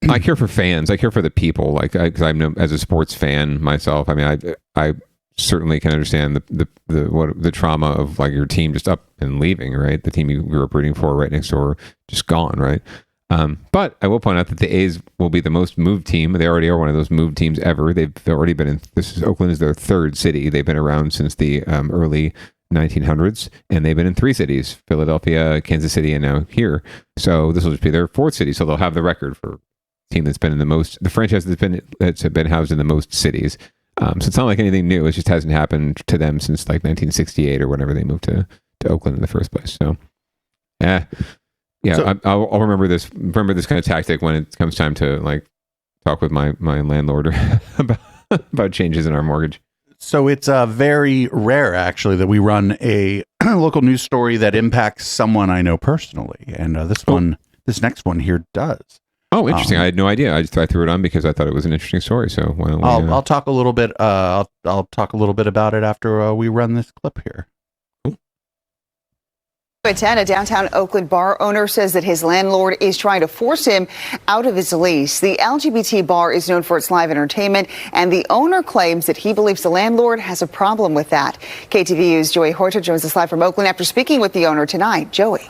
I care for fans. I care for the people. Like, because I know, as a sports fan myself, I mean, I certainly can understand the trauma of like your team just up and leaving, right? The team you grew up rooting for right next door just gone, right? But I will point out that the A's will be the most moved team. They already are one of those moved teams ever. They've already been in. Oakland is their third city. They've been around since the early 1900s, and they've been in 3 cities: Philadelphia, Kansas City, and now here. So this will just be their 4th city. So they'll have the record for team that's been in the franchise that's been housed in the most cities. So it's not like anything new. It just hasn't happened to them since like 1968 or whenever they moved to Oakland in the first place. So, yeah. So, I'll remember this kind of tactic when it comes time to like talk with my landlord about changes in our mortgage. So it's very rare, actually, that we run a local news story that impacts someone I know personally, and this next one here does. Oh, interesting! I had no idea. I threw it on because I thought it was an interesting story. So why don't we, I'll talk a little bit. I'll talk a little bit about it after we run this clip here. At 10, a downtown Oakland bar owner says that his landlord is trying to force him out of his lease. The LGBT bar is known for its live entertainment, and the owner claims that he believes the landlord has a problem with that. KTVU's Joey Horta joins us live from Oakland after speaking with the owner tonight. Joey.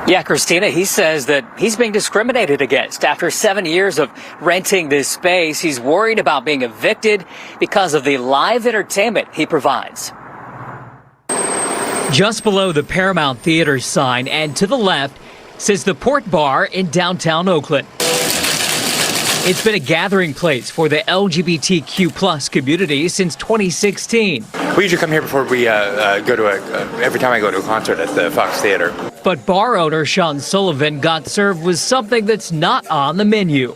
Yeah, Christina, he says that he's being discriminated against. After 7 years of renting this space, he's worried about being evicted because of the live entertainment he provides. Just below the Paramount Theater sign and to the left says the Port Bar in downtown Oakland. It's been a gathering place for the LGBTQ plus community since 2016. We usually come here before we go to every time I go to a concert at the Fox Theater. But bar owner Sean Sullivan got served with something that's not on the menu.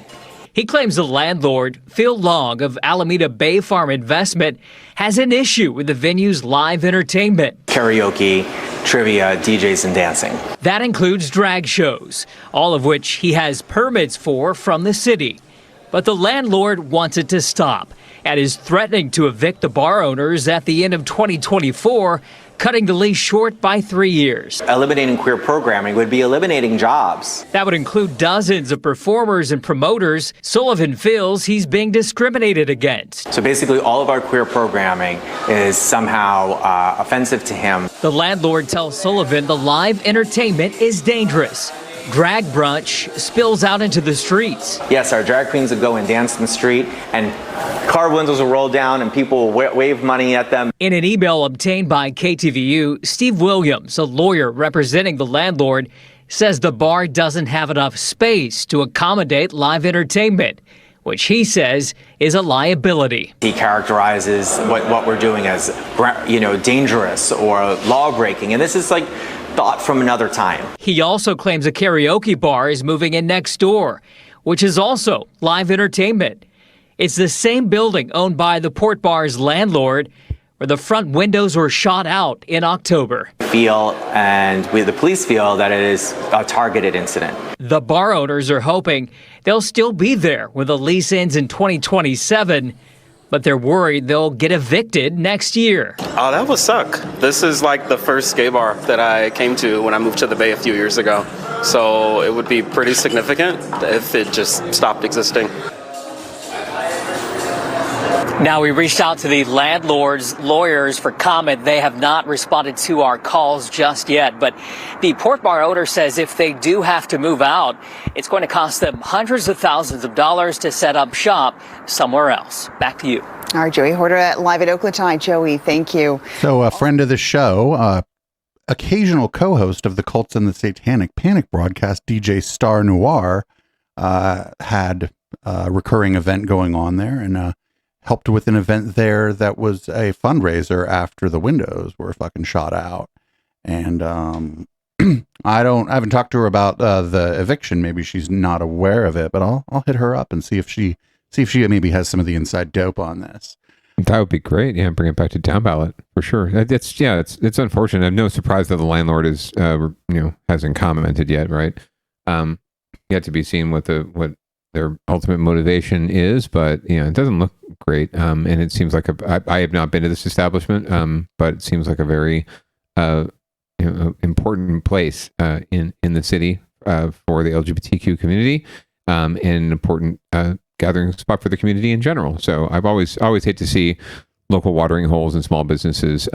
He claims the landlord, Phil Long of Alameda Bay Farm Investment, has an issue with the venue's live entertainment. Karaoke, trivia, DJs, and dancing. That includes drag shows, all of which he has permits for from the city. But the landlord wants it to stop and is threatening to evict the bar owners at the end of 2024, cutting the lease short by 3 years. Eliminating queer programming would be eliminating jobs. That would include dozens of performers and promoters. Sullivan feels he's being discriminated against. So basically all of our queer programming is somehow offensive to him. The landlord tells Sullivan the live entertainment is dangerous. Drag brunch spills out into the streets. Yes, our drag queens will go and dance in the street, and car windows will roll down and people will wave money at them. In an email obtained by KTVU, Steve Williams, a lawyer representing the landlord, says the bar doesn't have enough space to accommodate live entertainment, which he says is a liability. He characterizes what we're doing as, dangerous or law-breaking, and this is like thought from another time. He also claims a karaoke bar is moving in next door, which is also live entertainment. It's the same building owned by the Port Bar's landlord, where the front windows were shot out in October. The police feel that it is a targeted incident. The bar owners are hoping they'll still be there when the lease ends in 2027, but they're worried they'll get evicted next year. Oh, that would suck. This is like the first gay bar that I came to when I moved to the Bay a few years ago. So it would be pretty significant if it just stopped existing. Now, we reached out to the landlord's lawyers for comment. They have not responded to our calls just yet. But the Port Bar owner says if they do have to move out, it's going to cost them hundreds of thousands of dollars to set up shop somewhere else. Back to you. All right, Joey Horter live at Oakland tonight. Joey, thank you. So a friend of the show, occasional co-host of the Cults and the Satanic Panic broadcast, DJ Star Noir, had a recurring event going on there and helped with an event there that was a fundraiser after the windows were fucking shot out. And I haven't talked to her about the eviction. Maybe she's not aware of it, but I'll hit her up and see if she maybe has some of the inside dope on this. That would be great. Yeah, bring it back to Downballot for sure. It's unfortunate. I'm no surprise that the landlord is hasn't commented yet, right? Yet to be seen what their ultimate motivation is, but it doesn't look great. And it seems like I have not been to this establishment, but it seems like a very important place in the city for the LGBTQ community, and an important gathering spot for the community in general. So I've always hate to see local watering holes and small businesses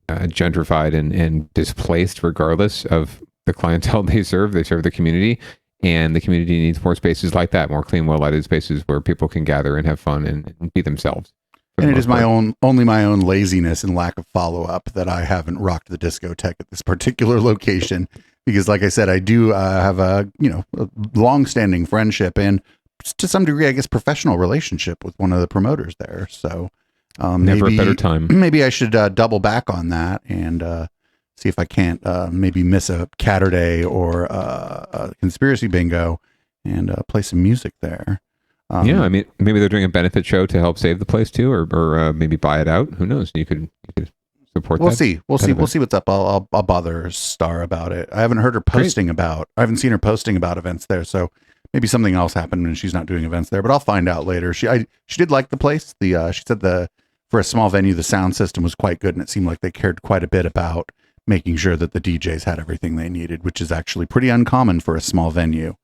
gentrified and displaced, regardless of the clientele they serve. They serve the community. And the community needs more spaces like that, more clean, well-lighted spaces where people can gather and have fun and be themselves. And it is only my own laziness and lack of follow-up that I haven't rocked the discotheque at this particular location. Because like I said, I do have a long-standing friendship and to some degree, I guess, professional relationship with one of the promoters there. So never a better time. Maybe I should double back on that and see if I can't maybe miss a Catterday or a conspiracy bingo and play some music there. I mean, maybe they're doing a benefit show to help save the place too, or maybe buy it out. Who knows? You could support. We'll see. We'll see what's up. I'll bother Star about it. I haven't heard her posting I haven't seen her posting about events there. So maybe something else happened and she's not doing events there. But I'll find out later. She did like the place. She said for a small venue, the sound system was quite good, and it seemed like they cared quite a bit about making sure that the DJs had everything they needed, which is actually pretty uncommon for a small venue.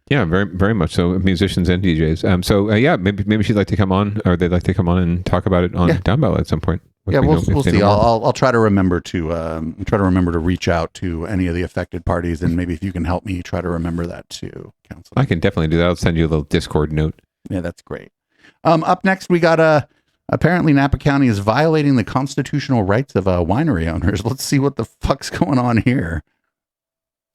Yeah, very, very much so. Musicians and DJs. Maybe she'd like to come on, or they'd like to come on and talk about it on Downballot at some point. We'll see. I'll try to remember to reach out to any of the affected parties, and maybe if you can help me try to remember that too, Council. I can definitely do that. I'll send you a little Discord note. Yeah, that's great. Up next, we got apparently Napa County is violating the constitutional rights of winery owners. Let's see what the fuck's going on here.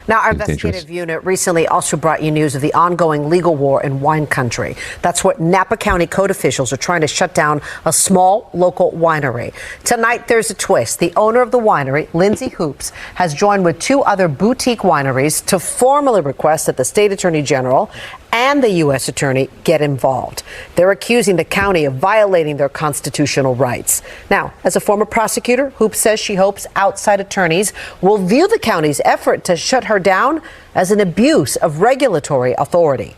Now, our investigative unit recently also brought you news of the ongoing legal war in wine country. That's what Napa County code officials are trying to shut down a small local winery. Tonight, there's a twist. The owner of the winery, Lindsay Hoops, has joined with two other boutique wineries to formally request that the state attorney general and the U.S. attorney get involved. They're accusing the county of violating their constitutional rights. Now, as a former prosecutor, Hoops says she hopes outside attorneys will view the county's effort to shut her down as an abuse of regulatory authority.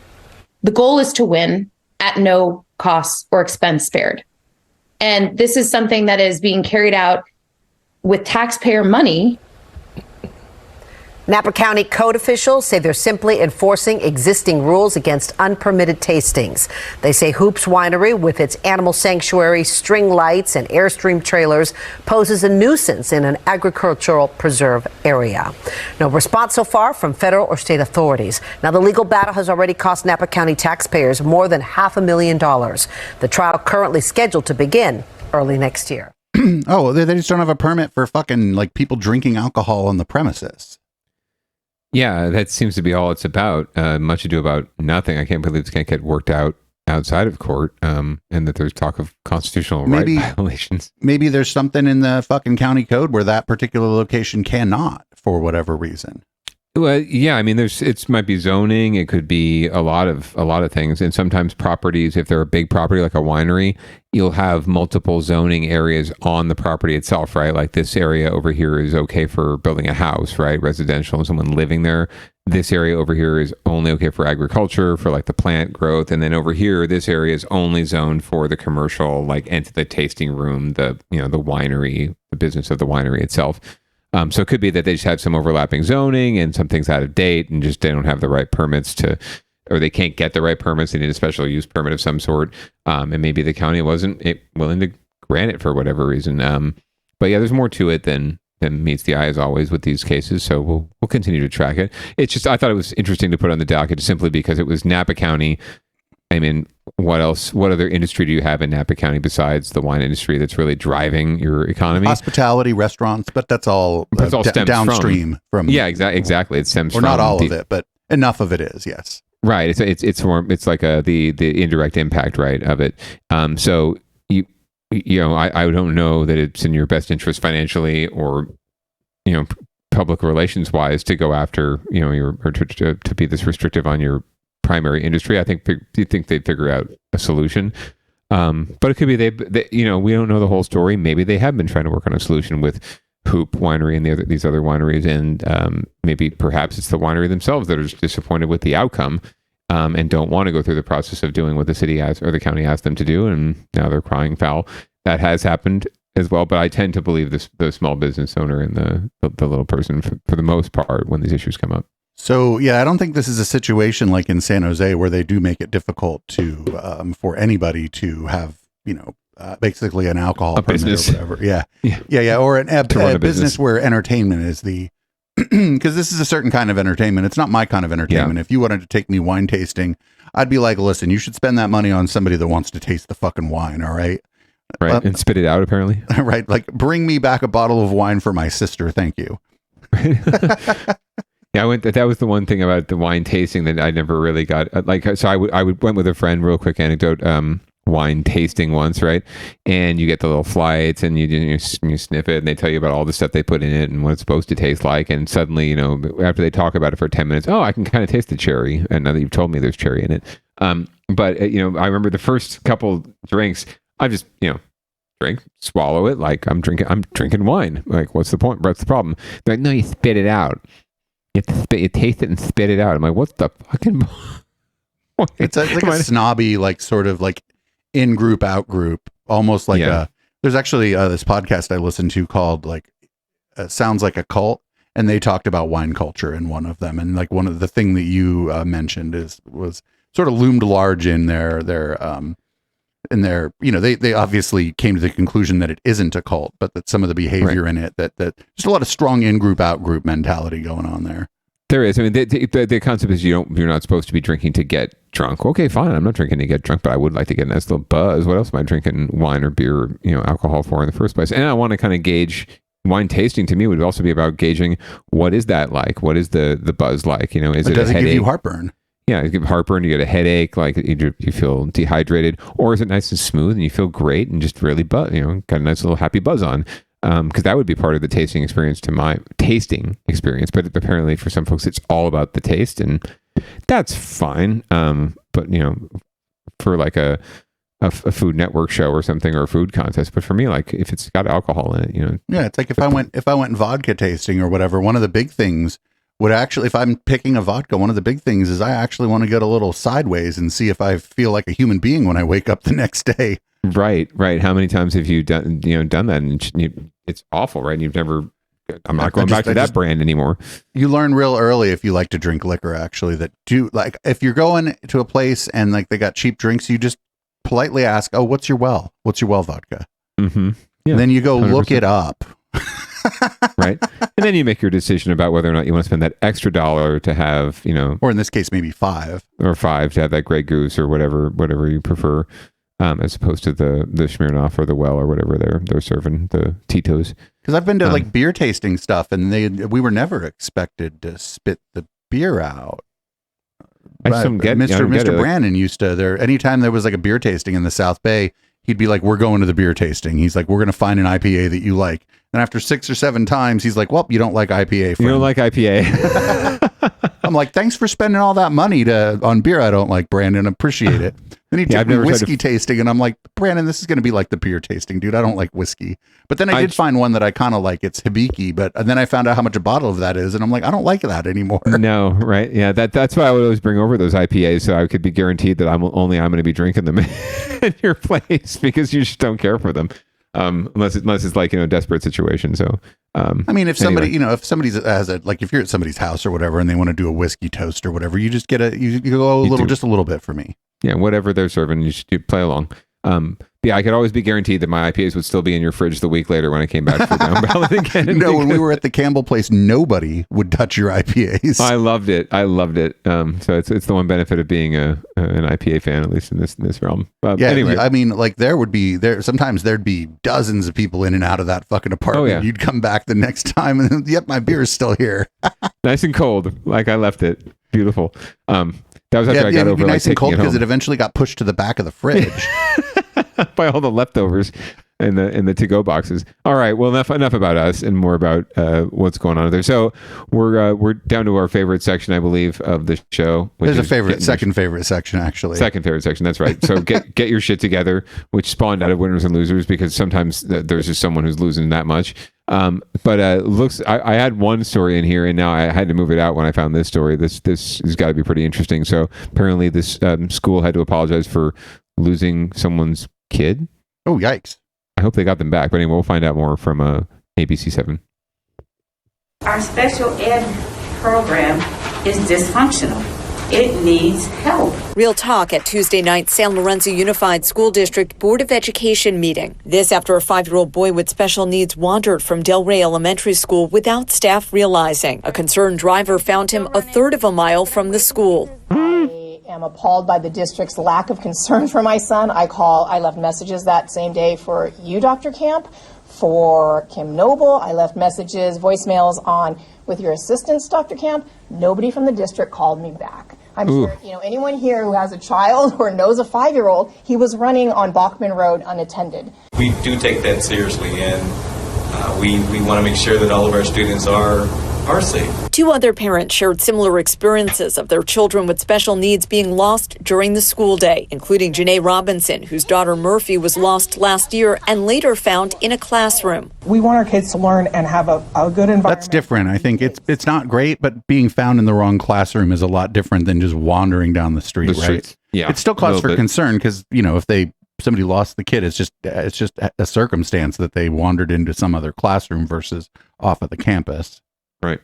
The goal is to win at no cost or expense spared. And this is something that is being carried out with taxpayer money. Napa County code officials say they're simply enforcing existing rules against unpermitted tastings. They say Hoops Winery, with its animal sanctuary, string lights, and Airstream trailers, poses a nuisance in an agricultural preserve area. No response so far from federal or state authorities. Now, the legal battle has already cost Napa County taxpayers more than $500,000. The trial currently scheduled to begin early next year. Oh, they just don't have a permit for fucking people drinking alcohol on the premises. Yeah, that seems to be all it's about. Much ado about nothing. I can't believe this can't get worked out outside of court, and that there's talk of constitutional right violations. Maybe there's something in the fucking county code where that particular location cannot, for whatever reason. Well, yeah, I mean, it might be zoning. It could be a lot of things. And sometimes properties, if they're a big property like a winery, you'll have multiple zoning areas on the property itself, right? Like this area over here is okay for building a house, right? Residential and someone living there. This area over here is only okay for agriculture, for like the plant growth. And then over here, this area is only zoned for the commercial, like into the tasting room, the winery, the business of the winery itself. So it could be that they just have some overlapping zoning and some things out of date and just they don't have the right permits or they can't get the right permits. They need a special use permit of some sort. And maybe the county wasn't willing to grant it for whatever reason. But yeah, there's more to it than meets the eye as always with these cases. So we'll continue to track it. It's just, I thought it was interesting to put on the docket simply because it was Napa County. I mean, what other industry do you have in Napa County besides the wine industry that's really driving your economy? Hospitality, restaurants, but that's all, downstream from yeah, exactly. It stems or from not all of it, but enough of it is, yes. Right. It's more, it's like the indirect impact, right, of it. So I don't know that it's in your best interest financially or public relations wise to go after to be this restrictive on your primary industry. I think they'd figure out a solution, but it could be they we don't know the whole story. Maybe they have been trying to work on a solution with Hoop Winery and these other wineries, and maybe perhaps it's the winery themselves that are disappointed with the outcome and don't want to go through the process of doing what the city asked or the county asked them to do, and now they're crying foul. That has happened as well, but I tend to believe the small business owner and the little person for the most part when these issues come up. So, yeah, I don't think this is a situation like in San Jose where they do make it difficult to for anybody to have, basically an alcohol permit business or whatever. Yeah. Or a business where entertainment is the, because this is a certain kind of entertainment. It's not my kind of entertainment. Yeah. If you wanted to take me wine tasting, I'd be like, listen, you should spend that money on somebody that wants to taste the fucking wine. All right. Right. And spit it out, apparently. Right. Like, bring me back a bottle of wine for my sister. Thank you. Yeah, that was the one thing about the wine tasting that I never really got. So I went with a friend, real quick anecdote, wine tasting once, right? And you get the little flights and you sniff it and they tell you about all the stuff they put in it and what it's supposed to taste like. And suddenly, after they talk about it for 10 minutes, oh, I can kind of taste the cherry. And now that you've told me there's cherry in it. But I remember the first couple drinks, I just, drink, swallow it. Like I'm drinking wine. Like, what's the point? What's the problem? They're like, no, you spit it out. You taste it and spit it out. I'm like, what's the fucking... It's like a snobby, like sort of like in group, out group, almost like there's actually this podcast I listened to called Sounds Like a Cult. And they talked about wine culture in one of them. And like one of the thing that you mentioned was sort of loomed large in their they obviously came to the conclusion that it isn't a cult, but that some of the behavior in it, that just a lot of strong in-group, out-group mentality going on there. There is. I mean, the concept is you're not supposed to be drinking to get drunk. Okay, fine. I'm not drinking to get drunk, but I would like to get a nice little buzz. What else am I drinking wine or beer, or, alcohol for in the first place? And I want to kind of gauge wine tasting. To me would also be about gauging what is that like? What is the buzz like? Is it does a it headache? Give you heartburn? Yeah, you get heartburn, you get a headache, like you feel dehydrated, or is it nice and smooth and you feel great and just really got a nice little happy buzz on? Because that would be part of the tasting experience to my tasting experience. But apparently for some folks, it's all about the taste, and that's fine. But for like a Food Network show or something, or a food contest. But for me, like if it's got alcohol in it, yeah, it's like if I went vodka tasting or whatever. One of the big things would actually, if I'm picking a vodka, one of the big things is I actually want to get a little sideways and see if I feel like a human being when I wake up the next day. Right. How many times have you done that? And it's awful, right? You've never. I'm not going back to that brand anymore. You learn real early if you like to drink liquor. Actually, if you're going to a place and like they got cheap drinks, you just politely ask, "Oh, what's your well vodka?" Mm-hmm. Yeah, and then you go 100%. Look it up. Right. And then you make your decision about whether or not you want to spend that extra $1 to have, or in this case, maybe $5 to have that Grey Goose or whatever you prefer, as opposed to the Smirnoff or the Well or whatever they're serving, the Tito's. Because I've been to like beer tasting stuff, and we were never expected to spit the beer out. I just don't get Mr. Brandon used to anytime there was like a beer tasting in the South Bay, he'd be like, we're going to the beer tasting. He's like, we're going to find an IPA that you like. And after 6 or 7 times, he's like, well, you don't like IPA. Friend. You don't like IPA. I'm like, thanks for spending all that money on beer I don't like, Brandon. Appreciate it. Then he took me whiskey tasting, and I'm like, Brandon, this is going to be like the beer tasting, dude. I don't like whiskey. But then I did find one that I kind of like. It's Hibiki, but then I found out how much a bottle of that is, and I'm like, I don't like that anymore. No, right? Yeah, that's why I would always bring over those IPAs, so I could be guaranteed that I'm going to be drinking them in your place, because you just don't care for them, unless it's like, a desperate situation. So I mean, if somebody, if somebody has if you're at somebody's house or whatever, and they want to do a whiskey toast or whatever, you just get you go just a little bit for me. Yeah, whatever they're serving, you should play along. Yeah, I could always be guaranteed that my IPAs would still be in your fridge the week later when I came back for Downballot again. No, when we were at the Campbell place, nobody would touch your IPAs. I loved it. So it's the one benefit of being an IPA fan, at least in this realm. Anyway, I mean, like sometimes there'd be dozens of people in and out of that fucking apartment. Oh, yeah. You'd come back the next time, and yep, my beer is still here, nice and cold, like I left it. Beautiful. That was after I got over nice and cold because it eventually got pushed to the back of the fridge by all the leftovers in the to-go boxes. All right, well, enough about us and more about what's going on there. So we're down to our favorite section, I believe, of the show. There's a second favorite section, actually. Second favorite section. That's right. So get your shit together, which spawned out of winners and losers, because sometimes there's just someone who's losing that much. But I had one story in here, and now I had to move it out when I found this story. This has got to be pretty interesting. So apparently this school had to apologize for losing someone's kid. Oh, yikes. I hope they got them back. But anyway, we'll find out more from ABC7. Our special ed program is dysfunctional. It needs help. Real talk at Tuesday night's San Lorenzo Unified School District Board of Education meeting. This after a 5-year-old boy with special needs wandered from Del Rey Elementary School without staff realizing. A concerned driver found him a third of a mile from the school. I am appalled by the district's lack of concern for my son. I left messages that same day for you, Dr. Camp, for Kim Noble. I left messages, voicemails with your assistants, Dr. Camp. Nobody from the district called me back. I'm sure, anyone here who has a child or knows a 5-year-old, he was running on Bachman Road unattended. We do take that seriously, and we want to make sure that all of our students are safe. 2 other parents shared similar experiences of their children with special needs being lost during the school day, including Janae Robinson, whose daughter Murphy was lost last year and later found in a classroom. We want our kids to learn and have a good environment. That's different. I think it's not great, but being found in the wrong classroom is a lot different than just wandering down the street, right? Yeah, it's still cause for concern because, if somebody lost the kid, it's just a circumstance that they wandered into some other classroom versus off of the campus. Right.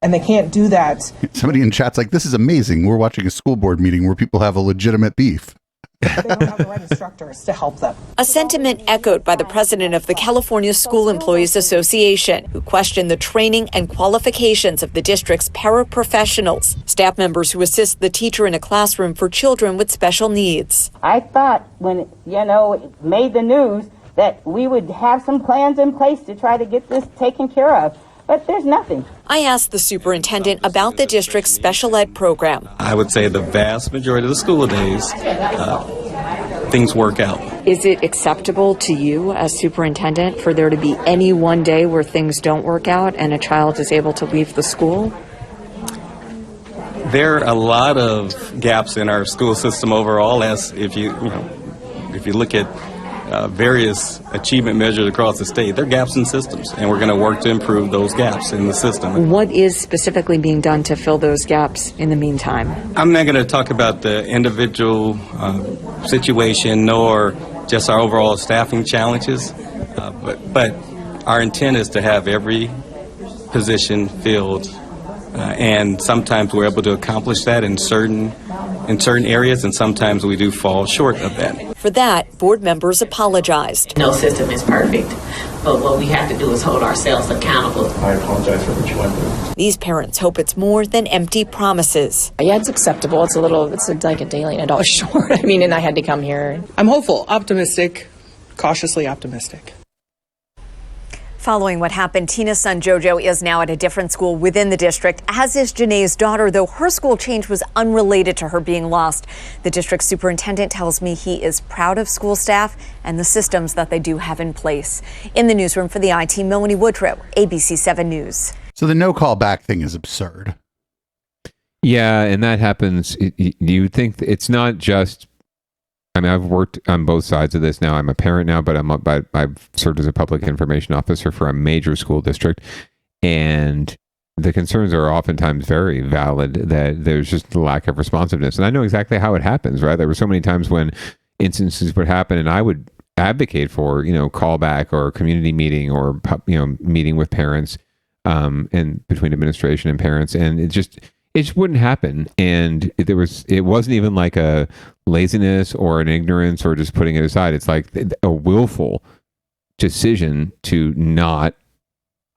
And they can't do that. Somebody in chat's like, this is amazing. We're watching a school board meeting where people have a legitimate beef. They don't have the right instructors to help them. A sentiment echoed by the president of the California School Employees Association, who questioned the training and qualifications of the district's paraprofessionals, staff members who assist the teacher in a classroom for children with special needs. I thought when, it made the news that we would have some plans in place to try to get this taken care of. But there's nothing. I asked the superintendent about the district's special ed program. I would say the vast majority of the school days, things work out. Is it acceptable to you as superintendent for there to be any one day where things don't work out and a child is able to leave the school? There are a lot of gaps in our school system overall, as if you look at various achievement measures across the state, there are gaps in systems, and we're going to work to improve those gaps in the system. What is specifically being done to fill those gaps in the meantime? I'm not going to talk about the individual situation nor just our overall staffing challenges, but our intent is to have every position filled, and sometimes we're able to accomplish that in certain areas, and sometimes we do fall short of that. For that, board members apologized. No system is perfect, but what we have to do is hold ourselves accountable. I apologize for what you went through. These parents hope it's more than empty promises. Yeah, it's acceptable. It's like a daily and $1 short. And I had to come here. I'm hopeful, optimistic, cautiously optimistic. Following what happened, Tina's son Jojo is now at a different school within the district, as is Janae's daughter, though her school change was unrelated to her being lost. The district superintendent tells me he is proud of school staff and the systems that they do have in place. In the newsroom for the IT, Melanie Woodrow, ABC 7 News. So the no call back thing is absurd. Yeah, and that happens. You think it's not just. I mean, I've worked on both sides of this now. I'm a parent now, but I've served as a public information officer for a major school district, and the concerns are oftentimes very valid that there's just a lack of responsiveness. And I know exactly how it happens, right? There were so many times when instances would happen, and I would advocate for, callback or community meeting or, meeting with parents and between administration and parents, and it just wouldn't happen. And it wasn't even like a laziness or an ignorance or just putting it aside. It's like a willful decision to not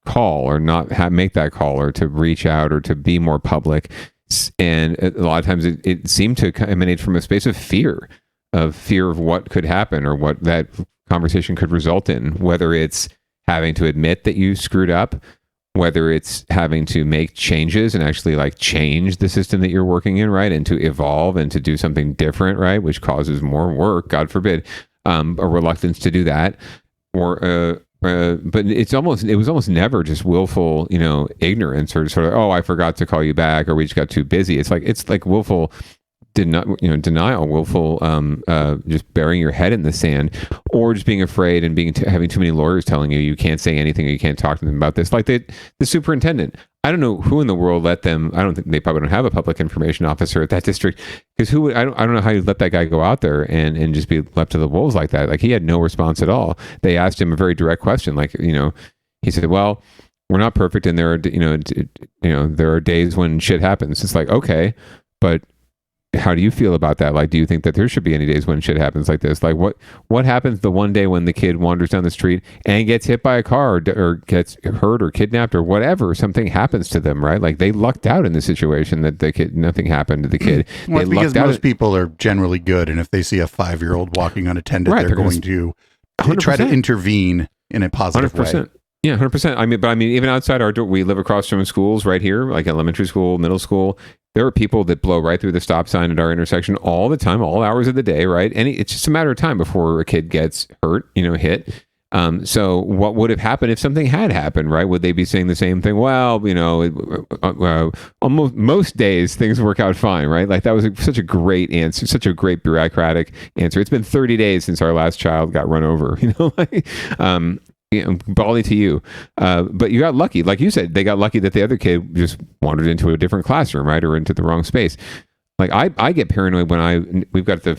call or not make that call or to reach out or to be more public. And a lot of times it seemed to emanate from a space of fear of what could happen or what that conversation could result in, whether it's having to admit that you screwed up, whether it's having to make changes and actually change the system that you're working in, right? And to evolve and to do something different, right? Which causes more work, God forbid, a reluctance to do that. Or, but it was almost never just willful, ignorance or sort of, oh, I forgot to call you back or we just got too busy. It's like willful denial, willful, just burying your head in the sand, or just being afraid and having too many lawyers telling you can't say anything or you can't talk to them about this. Like the superintendent, I don't know who in the world let them. I don't think they probably don't have a public information officer at that district, because I don't know how you let that guy go out there and just be left to the wolves like that. Like, he had no response at all. They asked him a very direct question, he said, well, we're not perfect, and there are there are days when shit happens. It's like, okay, but how do you feel about that? Like, do you think that there should be any days when shit happens like this? Like, what happens the one day when the kid wanders down the street and gets hit by a car or gets hurt or kidnapped or whatever? Something happens to them, right? Like, they lucked out in the situation that nothing happened to the kid. Well, because most people are generally good, and if they see a 5-year-old walking unattended, right, they're going to try to intervene in a positive 100%. way. Yeah, 100%. I mean, even outside our door, we live across from schools right here, like elementary school, middle school. There are people that blow right through the stop sign at our intersection all the time, all hours of the day, right? And it's just a matter of time before a kid gets hurt, hit. So what would have happened if something had happened, right? Would they be saying the same thing? Well, almost most days things work out fine, right? Like, that was such a great answer, such a great bureaucratic answer. It's been 30 days since our last child got run over, bally to you. But you got lucky. Like you said, they got lucky that the other kid just wandered into a different classroom, right? Or into the wrong space. Like, I get paranoid when we've got the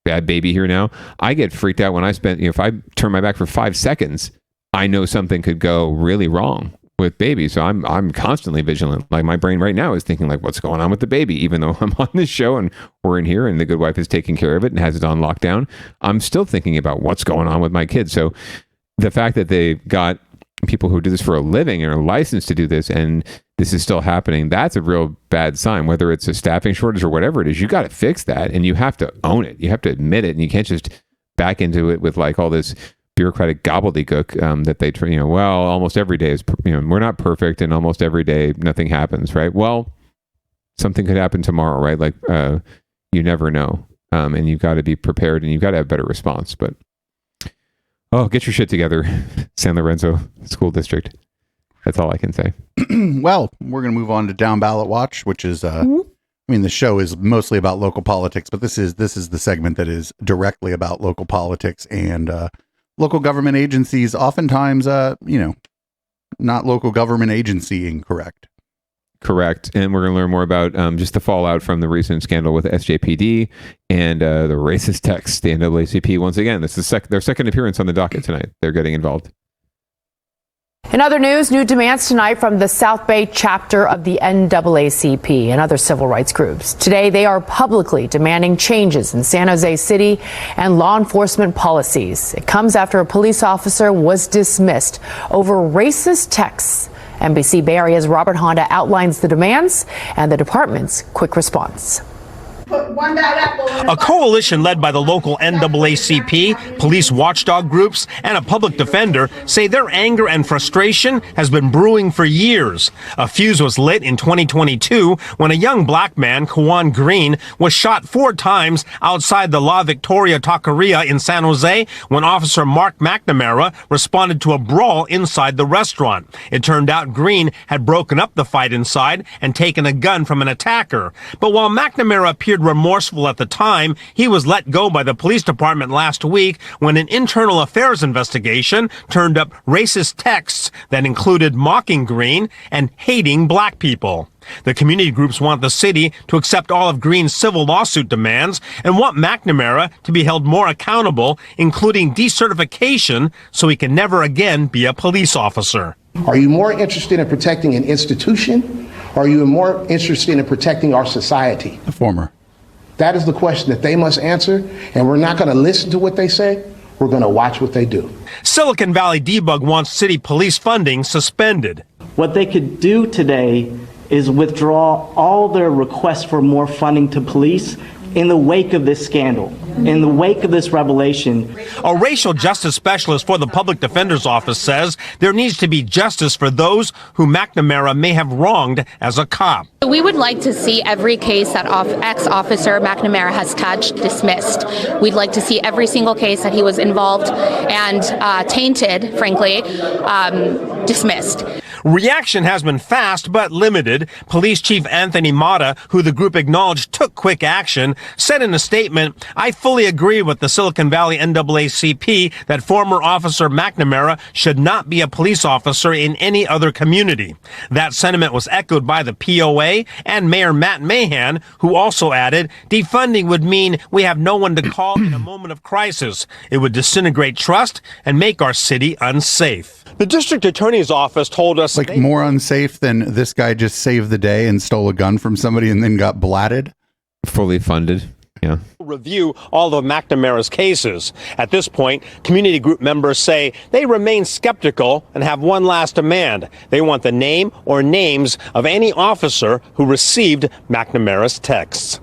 bad baby here now. I get freaked out when if I turn my back for 5 seconds, I know something could go really wrong with baby. So I'm constantly vigilant. Like, my brain right now is thinking, like, what's going on with the baby? Even though I'm on this show and we're in here and the good wife is taking care of it and has it on lockdown, I'm still thinking about what's going on with my kid. So the fact that they've got people who do this for a living and are licensed to do this, and this is still happening, that's a real bad sign. Whether it's a staffing shortage or whatever it is, you got to fix that, and you have to own it. You have to admit it, and you can't just back into it with all this bureaucratic gobbledygook that they try. Well, almost every day is we're not perfect, and almost every day nothing happens, right? Well, something could happen tomorrow, right? Like, you never know, and you've got to be prepared, and you've got to have better response, but. Oh, get your shit together, San Lorenzo School District. That's all I can say. Well, we're going to move on to Down Ballot Watch, which is, the show is mostly about local politics, but this is the segment that is directly about local politics and local government agencies. Oftentimes, not local government agency incorrect. Correct. And we're going to learn more about just the fallout from the recent scandal with SJPD and the racist text. The NAACP, once again, this is their second appearance on the docket tonight. They're getting involved. In other news, new demands tonight from the South Bay chapter of the NAACP and other civil rights groups. Today, they are publicly demanding changes in San Jose City and law enforcement policies. It comes after a police officer was dismissed over racist texts. NBC Bay Area's Robert Honda outlines the demands and the department's quick response. A coalition led by the local NAACP, police watchdog groups, and a public defender say their anger and frustration has been brewing for years. A fuse was lit in 2022 when a young black man, Kawan Green, was shot 4 times outside the La Victoria Taqueria in San Jose when Officer Mark McNamara responded to a brawl inside the restaurant. It turned out Green had broken up the fight inside and taken a gun from an attacker. But while McNamara appeared remorseful at the time, he was let go by the police department last week when an internal affairs investigation turned up racist texts that included mocking Green and hating black people. The community groups want the city to accept all of Green's civil lawsuit demands and want McNamara to be held more accountable, including decertification, so he can never again be a police officer. Are you more interested in protecting an institution, or are you more interested in protecting our society? The former. That is the question that they must answer, and we're not going to listen to what they say. We're going to watch what they do. Silicon Valley Debug wants city police funding suspended. What they could do today is withdraw all their requests for more funding to police in the wake of this scandal, in the wake of this revelation. A racial justice specialist for the public defender's office says there needs to be justice for those who McNamara may have wronged as a cop. We would like to see every case that ex-officer McNamara has touched dismissed. We'd like to see every single case that he was involved and tainted, frankly, dismissed. Reaction has been fast but limited. Police Chief Anthony Mata, who the group acknowledged took quick action, said in a statement, "I fully agree with the Silicon Valley NAACP that former Officer McNamara should not be a police officer in any other community." That sentiment was echoed by the POA and Mayor Matt Mahan, who also added, "Defunding would mean we have no one to call in a moment of crisis. It would disintegrate trust and make our city unsafe." The district attorney's office told us more unsafe than this guy just saved the day and stole a gun from somebody and then got blatted. Fully funded. Yeah. Review all of McNamara's cases. At this point, community group members say they remain skeptical and have one last demand. They want the name or names of any officer who received McNamara's texts.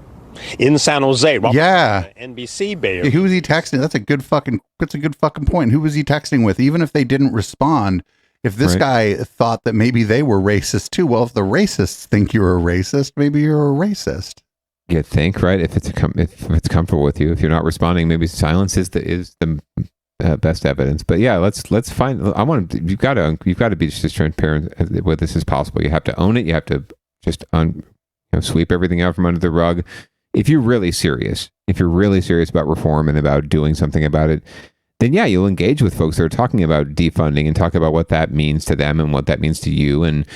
In San Jose, NBC Bay Area. Who was he texting? That's a good fucking point. Who was he texting with? Even if they didn't respond, if this guy thought that maybe they were racist too, well, if the racists think you're a racist, maybe you're a racist. You think, right? If it's comfortable with you, if you're not responding, maybe silence is the best evidence. But yeah, let's find. You've got to be just as transparent with this as possible. You have to own it. You have to just sweep everything out from under the rug. If you're really serious about reform and about doing something about it, then yeah, you'll engage with folks that are talking about defunding and talk about what that means to them and what that means to you. And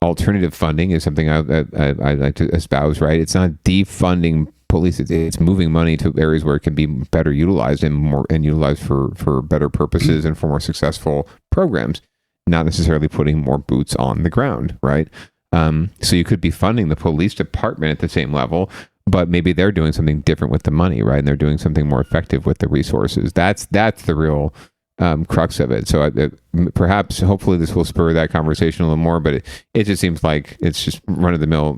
alternative funding is something I like to espouse, right? It's not defunding police. It's moving money to areas where it can be better utilized and utilized for better purposes and for more successful programs, not necessarily putting more boots on the ground, right? So you could be funding the police department at the same level, but maybe they're doing something different with the money, right? And they're doing something more effective with the resources. That's the real crux of it. So perhaps, hopefully, this will spur that conversation a little more. But it just seems like it's just run of the mill,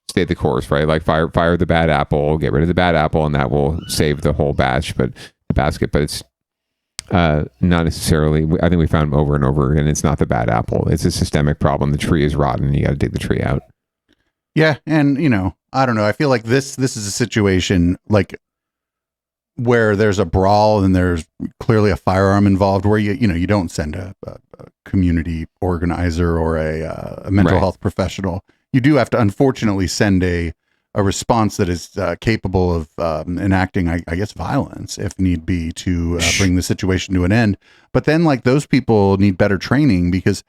stay the course, right? Like fire the bad apple, get rid of the bad apple, and that will save the whole basket. But it's not necessarily. I think we found over and over again, it's not the bad apple. It's a systemic problem. The tree is rotten, and you got to dig the tree out. Yeah, and I don't know. I feel like this is a situation like where there's a brawl and there's clearly a firearm involved, where you don't send a community organizer or a mental health professional. You do have to, unfortunately, send a response that is capable of enacting, I guess, violence if need be to bring the situation to an end. But then, those people need better training, because,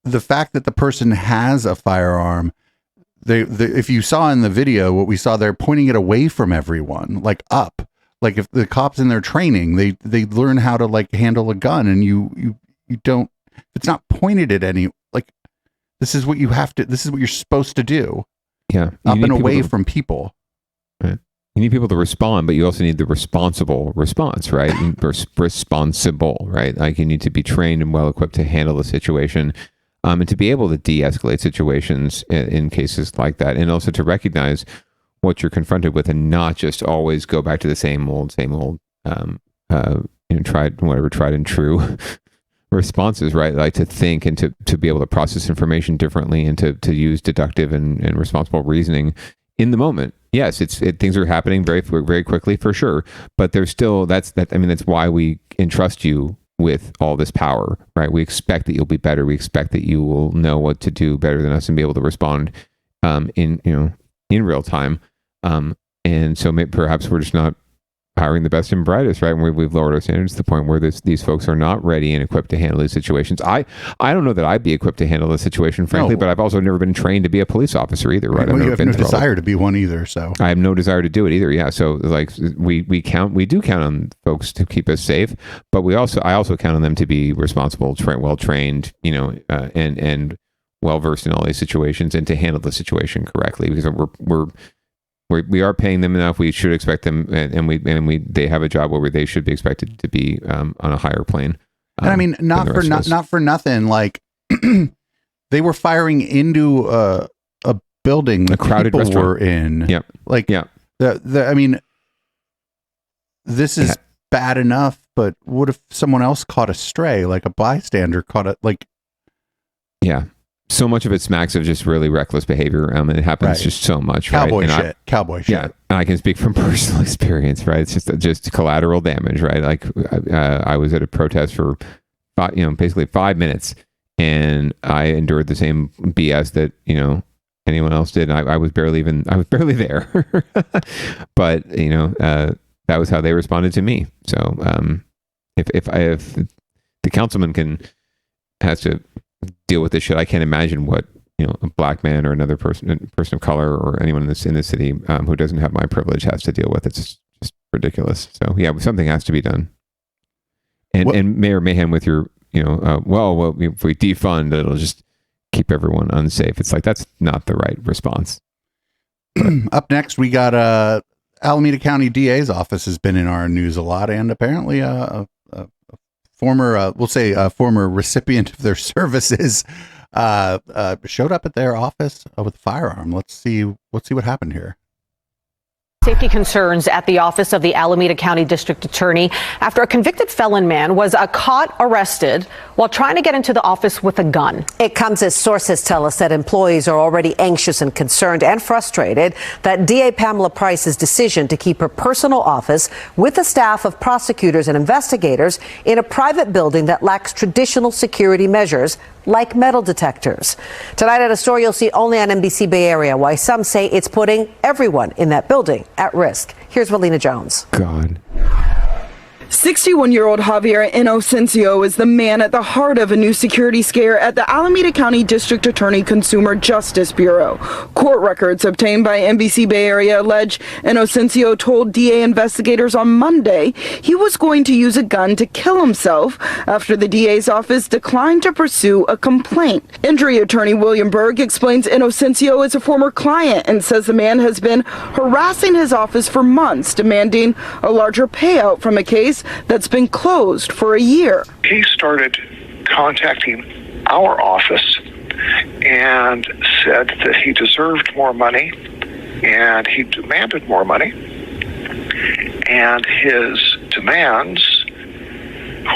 the fact that the person has a firearm, if you saw in the video what we saw, they're pointing it away from everyone, up. If the cops in their training, they learn how to handle a gun, and you don't. If it's not pointed at any. This is what you have to. This is what you're supposed to do. Yeah, up and away from people. Right. You need people to respond, but you also need the responsible response, right? Responsible, right? You need to be trained and well equipped to handle the situation. and to be able to de-escalate situations in cases like that, and also to recognize what you're confronted with, and not just always go back to the same old, tried and true responses, right? Like to think and to be able to process information differently, and to use deductive and responsible reasoning in the moment. Yes, things are happening very, very quickly for sure, but there's still that's why we entrust you with all this power, right? We expect that you'll be better. We expect that you will know what to do better than us and be able to respond in real time. And so perhaps we're just not hiring the best and brightest, right? And we've lowered our standards to the point where these folks are not ready and equipped to handle these situations. I don't know that I'd be equipped to handle this situation, frankly, but I've also never been trained to be a police officer either, right? Well, you have no desire to be one either, so. I have no desire to do it either, yeah. So like we do count on folks to keep us safe, but I also count on them to be responsible, well-trained, and well-versed in all these situations, and to handle the situation correctly, because we are paying them enough. We should expect them, and they have a job where they should be expected to be on a higher plane. And I mean, not for nothing. Like they were firing into a building that crowded people were in. Yep. Like I mean, this is bad enough, but what if someone else caught a stray, like a bystander caught it? Like, yeah. So much of it smacks of just really reckless behavior, and it happens just so much. Cowboy right? Cowboy shit. Yeah, and I can speak from personal experience, right? It's just collateral damage, right? Like I was at a protest for, basically 5 minutes, and I endured the same BS that anyone else did. And I was barely there, but that was how they responded to me. So if the councilman has to deal with this shit, I can't imagine what a black man or another person of color or anyone in this city who doesn't have my privilege has to deal with. It's just ridiculous. So yeah, something has to be done. And Mayor Mahan with your well, if we defund, it'll just keep everyone unsafe. It's like, that's not the right response. Up next, we got Alameda County DA's office has been in our news a lot, and apparently former recipient of their services showed up at their office with a firearm. Let's see what happened here. Safety concerns at the office of the Alameda County District Attorney after a convicted felon man was caught arrested while trying to get into the office with a gun. It comes as sources tell us that employees are already anxious and concerned and frustrated that DA Pamela Price's decision to keep her personal office with a staff of prosecutors and investigators in a private building that lacks traditional security measures like metal detectors. Tonight at a story you'll see only on NBC Bay Area, why some say it's putting everyone in that building at risk. Here's Relina Jones. God. 61-year-old Javier Inocencio is the man at the heart of a new security scare at the Alameda County District Attorney Consumer Justice Bureau. Court records obtained by NBC Bay Area allege Inocencio told DA investigators on Monday he was going to use a gun to kill himself after the DA's office declined to pursue a complaint. Injury attorney William Berg explains Inocencio is a former client and says the man has been harassing his office for months, demanding a larger payout from a case that's been closed for a year. He started contacting our office and said that he deserved more money and he demanded more money. And his demands,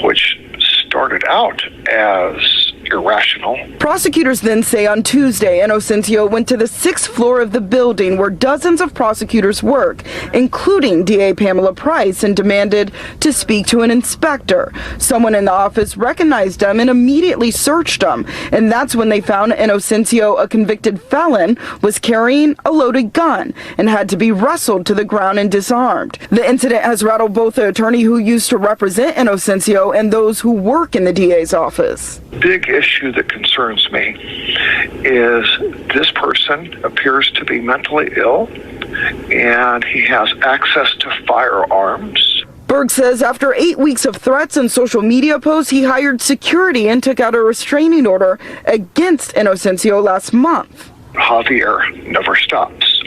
which started out as irrational. Prosecutors then say on Tuesday, Inocencio went to the 6th floor of the building where dozens of prosecutors work, including DA Pamela Price, and demanded to speak to an inspector. Someone in the office recognized him and immediately searched him, and that's when they found Inocencio, a convicted felon, was carrying a loaded gun and had to be wrestled to the ground and disarmed. The incident has rattled both the attorney who used to represent Inocencio and those who work in the DA's office. Big issue that concerns me is this person appears to be mentally ill and he has access to firearms. Berg says after 8 weeks of threats and social media posts, he hired security and took out a restraining order against Inocencio last month. Javier never stops.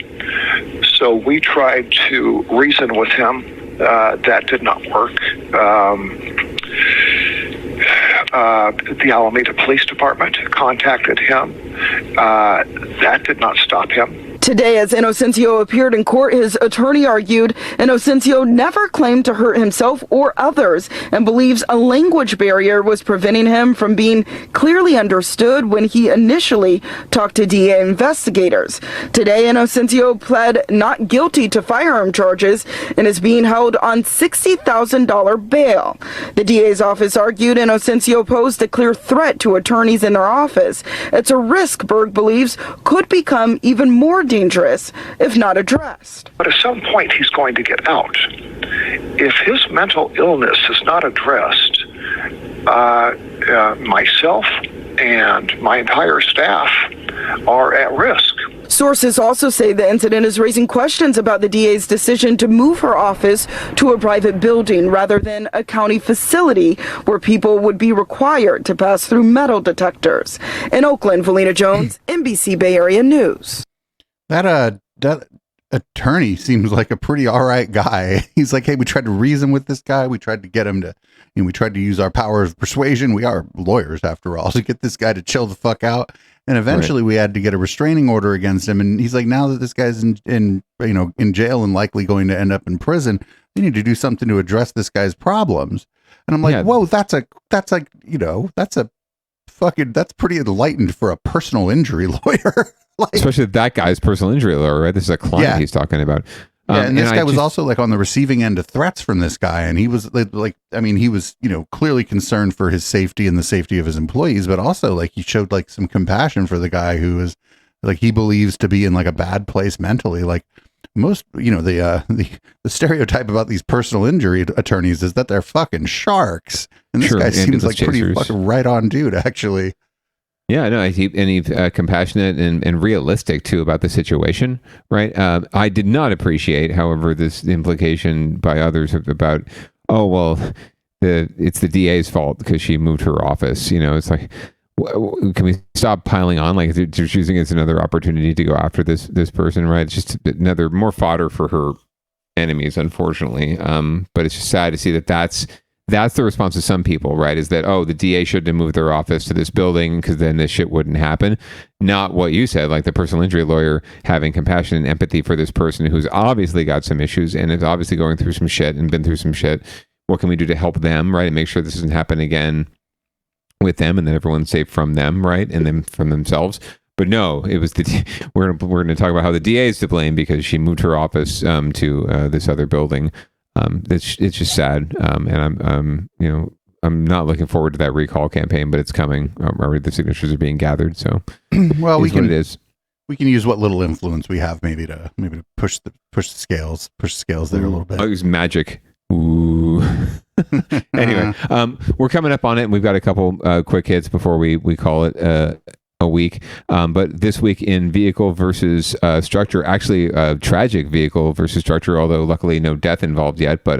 So we tried to reason with him. That did not work. The Alameda Police Department contacted him. That did not stop him. Today, as Inocencio appeared in court, his attorney argued Inocencio never claimed to hurt himself or others and believes a language barrier was preventing him from being clearly understood when he initially talked to DA investigators. Today, Inocencio pled not guilty to firearm charges and is being held on $60,000 bail. The DA's office argued Inocencio posed a clear threat to attorneys in their office. It's a risk Berg believes could become even more dangerous if not addressed. But at some point, he's going to get out. If his mental illness is not addressed, myself and my entire staff are at risk. Sources also say the incident is raising questions about the DA's decision to move her office to a private building rather than a county facility where people would be required to pass through metal detectors. In Oakland, Valina Jones, NBC Bay Area News. That attorney seems like a pretty all right guy. He's like, hey, we tried to reason with this guy. We tried to get him to, we tried to use our power of persuasion. We are lawyers after all, to get this guy to chill the fuck out. And eventually we had to get a restraining order against him. And he's like, now that this guy's in jail and likely going to end up in prison, we need to do something to address this guy's problems. And I'm like, whoa, that's pretty enlightened for a personal injury lawyer. Especially that guy's personal injury lawyer, right? This is a client he's talking about. And this guy was also like on the receiving end of threats from this guy. And he was he was, clearly concerned for his safety and the safety of his employees, but also like he showed like some compassion for the guy who is like, he believes to be in like a bad place mentally. Like most, the stereotype about these personal injury attorneys is that they're fucking sharks. And this guy seems like pretty fucking right on dude, actually. Yeah, no, he's compassionate and realistic too about the situation, right? I did not appreciate, however, this implication by others about, it's the DA's fault because she moved her office. It's like, can we stop piling on? Like they're choosing as another opportunity to go after this person, right? It's just another more fodder for her enemies, unfortunately. But it's just sad to see that's the response of some people, right? Is that, the DA shouldn't have moved their office to this building because then this shit wouldn't happen. Not what you said, like the personal injury lawyer having compassion and empathy for this person who's obviously got some issues and is obviously going through some shit and been through some shit. What can we do to help them, right? And make sure this doesn't happen again with them and that everyone's safe from them, right? And then from themselves. But no, it was we're going to talk about how the DA is to blame because she moved her office to this other building. It's just sad, and I'm not looking forward to that recall campaign, but it's coming. Already the signatures are being gathered, so well, we can use what little influence we have, maybe to push the scales there a little bit. Oh, it was magic. Ooh. Anyway, we're coming up on it, and we've got a couple quick hits before we call it a week. But this week in vehicle versus structure, actually tragic vehicle versus structure, although luckily no death involved yet, but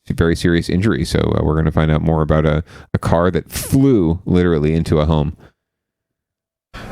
very serious injury. So we're going to find out more about a car that flew literally into a home.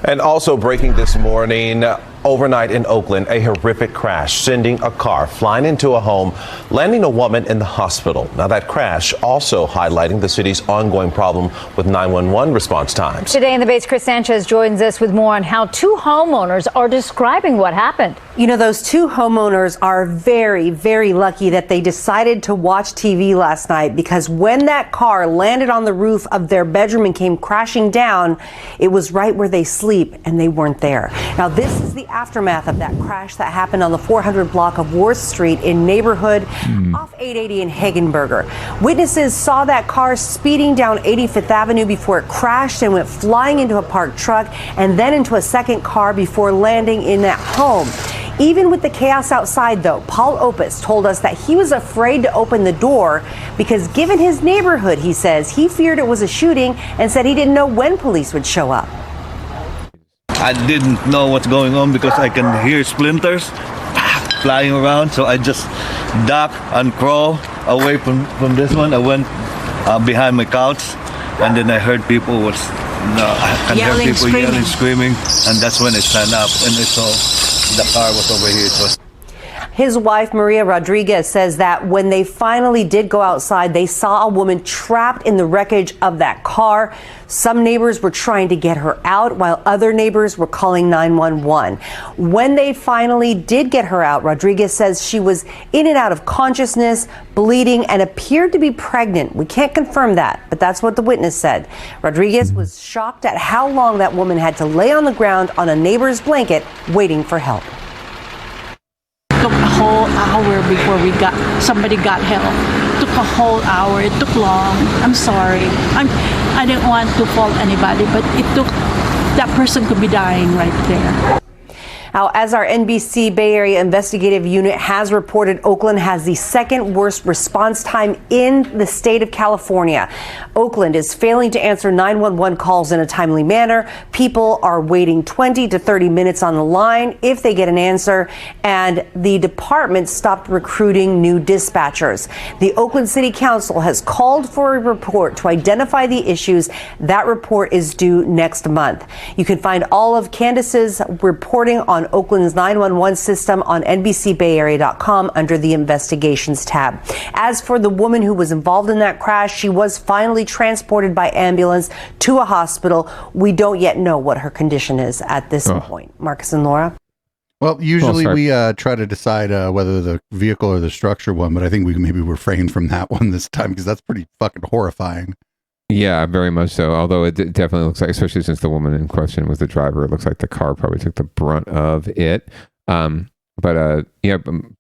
And also breaking this morning, overnight in Oakland, a horrific crash, sending a car flying into a home, landing a woman in the hospital. Now that crash also highlighting the city's ongoing problem with 911 response times. Today in the Bay's Chris Sanchez joins us with more on how two homeowners are describing what happened. Those two homeowners are very, very lucky that they decided to watch TV last night, because when that car landed on the roof of their bedroom and came crashing down, it was right where they sleep and they weren't there. Now this is the aftermath of that crash that happened on the 400 block of Worth Street in neighborhood off 880 in Hagenberger. Witnesses saw that car speeding down 85th Avenue before it crashed and went flying into a parked truck and then into a second car before landing in that home. Even with the chaos outside, though, Paul Opus told us that he was afraid to open the door because given his neighborhood, he says, he feared it was a shooting and said he didn't know when police would show up. I didn't know what's going on because I can hear splinters flying around, so I just duck and crawl away from this one. I went behind my couch, and then I heard people Yelling, screaming, and that's when I stand up and I saw the car was over here. His wife, Maria Rodriguez, says that when they finally did go outside, they saw a woman trapped in the wreckage of that car. Some neighbors were trying to get her out while other neighbors were calling 911. When they finally did get her out, Rodriguez says she was in and out of consciousness, bleeding, and appeared to be pregnant. We can't confirm that, but that's what the witness said. Rodriguez was shocked at how long that woman had to lay on the ground on a neighbor's blanket waiting for help. It took a whole hour before somebody got help. It took a whole hour. It took long. I'm sorry. I didn't want to fault anybody, but that person could be dying right there. Now, as our NBC Bay Area investigative unit has reported, Oakland has the second worst response time in the state of California. Oakland is failing to answer 911 calls in a timely manner. People are waiting 20 to 30 minutes on the line if they get an answer, and the department stopped recruiting new dispatchers. The Oakland City Council has called for a report to identify the issues. That report is due next month. You can find all of Candace's reporting on Oakland's 911 system on NBCBayArea.com under the Investigations tab. As for the woman who was involved in that crash, she was finally transported by ambulance to a hospital. We don't yet know what her condition is at this point. Marcus and Laura? Well, usually we try to decide whether the vehicle or the structure won, but I think we can maybe refrain from that one this time because that's pretty fucking horrifying. Yeah, very much so. Although it definitely looks like, especially since the woman in question was the driver, it looks like the car probably took the brunt of it. But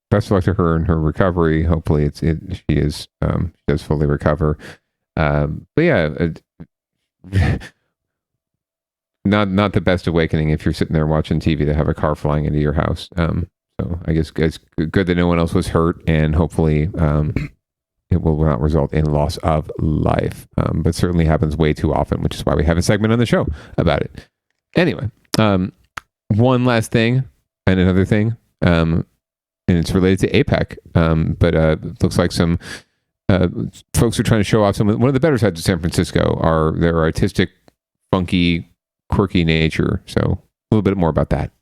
best of luck to her in her recovery. Hopefully, she does fully recover. But yeah, not the best awakening if you're sitting there watching TV to have a car flying into your house. So I guess it's good that no one else was hurt, and hopefully it will not result in loss of life, but certainly happens way too often, which is why we have a segment on the show about it. Anyway, one last thing and another thing, and it's related to APEC, but it looks like some folks are trying to show off one of the better sides of San Francisco, their artistic, funky, quirky nature. So a little bit more about that.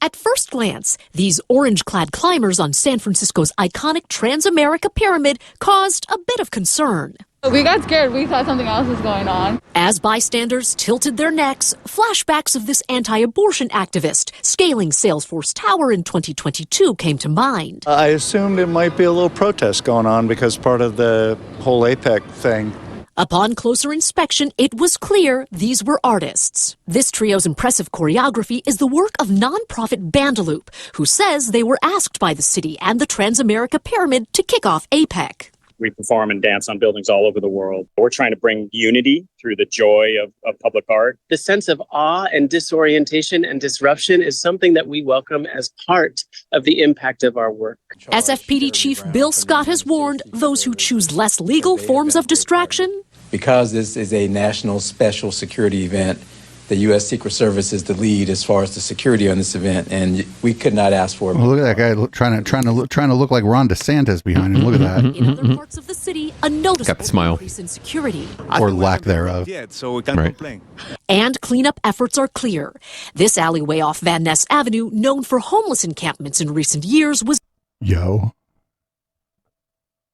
At first glance, these orange-clad climbers on San Francisco's iconic Transamerica Pyramid caused a bit of concern. We got scared. We thought something else was going on. As bystanders tilted their necks, flashbacks of this anti-abortion activist scaling Salesforce Tower in 2022 came to mind. I assumed it might be a little protest going on because part of the whole APEC thing. Upon closer inspection, it was clear these were artists. This trio's impressive choreography is the work of nonprofit Bandaloop, who says they were asked by the city and the Transamerica Pyramid to kick off APEC. We perform and dance on buildings all over the world. We're trying to bring unity through the joy of public art. The sense of awe and disorientation and disruption is something that we welcome as part of the impact of our work. SFPD Chief Bill Scott has warned those who choose less legal forms of distraction. Because this is a national special security event, the U.S. Secret Service is the lead as far as the security on this event, and we could not ask for it. Well, look at that guy trying to look like Ron DeSantis behind him. Look at that. In other parts of the city, a noticeable increase in security. Or lack thereof. So we can't complain. And cleanup efforts are clear. This alleyway off Van Ness Avenue, known for homeless encampments in recent years, was... Yo,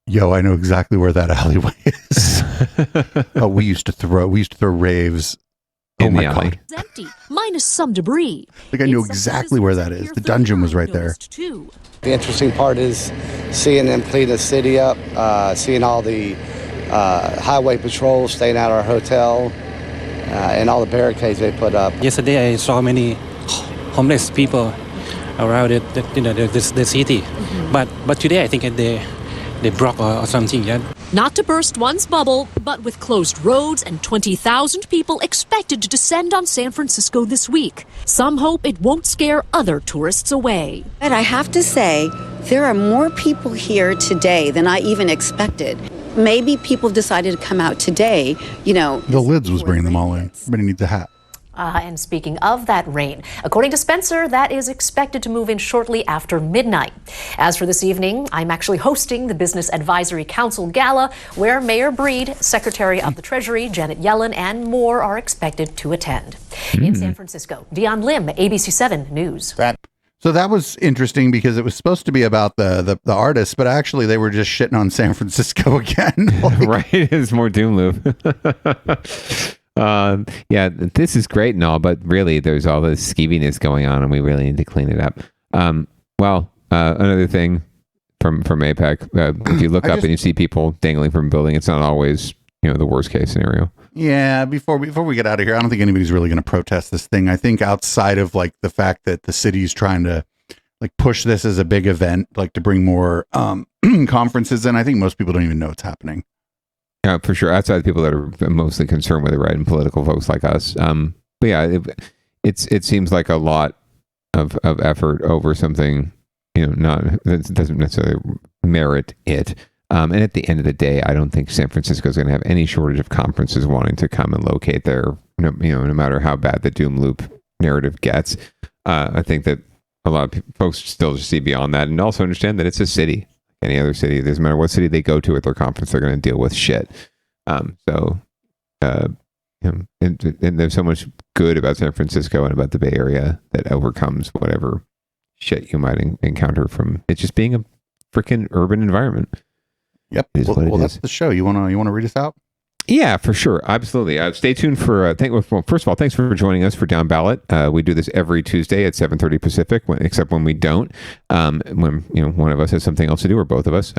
I know exactly where that alleyway is. We used to throw raves. In the alley. Empty, minus some debris. I think I knew exactly where that is. The dungeon was right there. The interesting part is seeing them clean the city up, seeing all the highway patrols staying at our hotel, and all the barricades they put up. Yesterday I saw many homeless people around the city, but today I think they broke or something. Yeah. Not to burst one's bubble, but with closed roads and 20,000 people expected to descend on San Francisco this week, some hope it won't scare other tourists away. And I have to say, there are more people here today than I even expected. Maybe people decided to come out today, The Lids was bringing them all in. Everybody needs a hat. And speaking of that rain, according to Spencer, that is expected to move in shortly after midnight. As for this evening, I'm actually hosting the Business Advisory Council Gala, where Mayor Breed, Secretary of the Treasury, Janet Yellen, and more are expected to attend. In San Francisco, Dion Lim, ABC 7 News. So that was interesting because it was supposed to be about the artists, but actually they were just shitting on San Francisco again. Right. It's more doom loop. Yeah, this is great and all, but really there's all this skeeviness going on and we really need to clean it up. Another thing from APEC, if you look up and you see people dangling from a building, it's not always, the worst case scenario. Yeah, before we get out of here, I don't think anybody's really going to protest this thing. I think outside of like the fact that the city's trying to like push this as a big event, like to bring more conferences in, I think most people don't even know it's happening. Yeah, for sure. Outside the people that are mostly concerned with it, right, and political folks like us. But yeah, it seems like a lot of effort over something, that doesn't necessarily merit it. And at the end of the day, I don't think San Francisco is going to have any shortage of conferences wanting to come and locate there, no matter how bad the doom loop narrative gets. I think that a lot of folks still just see beyond that and also understand that it's a city. Any other city, it doesn't matter what city they go to at their conference, they're going to deal with shit. And there's so much good about San Francisco and about the Bay Area that overcomes whatever shit you might encounter from it just being a freaking urban environment. Yep. Well, that's the show. You wanna read us out? Yeah, for sure. Absolutely. Stay tuned for, first of all, thanks for joining us for Downballot. We do this every Tuesday at 7:30 Pacific, except when we don't. When, one of us has something else to do, or both of us.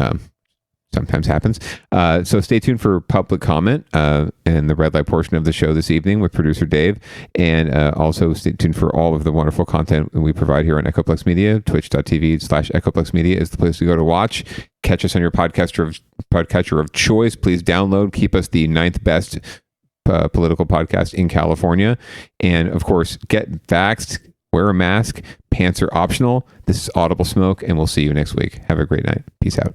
Sometimes happens. So stay tuned for public comment in the red light portion of the show this evening with producer Dave. And also stay tuned for all of the wonderful content we provide here on Echoplex Media. Twitch.tv/Echoplex Media is the place to go to watch. Catch us on your podcatcher of choice. Please download. Keep us the 9th best political podcast in California. And of course, get vaxxed. Wear a mask. Pants are optional. This is Audible Smoke, and we'll see you next week. Have a great night. Peace out.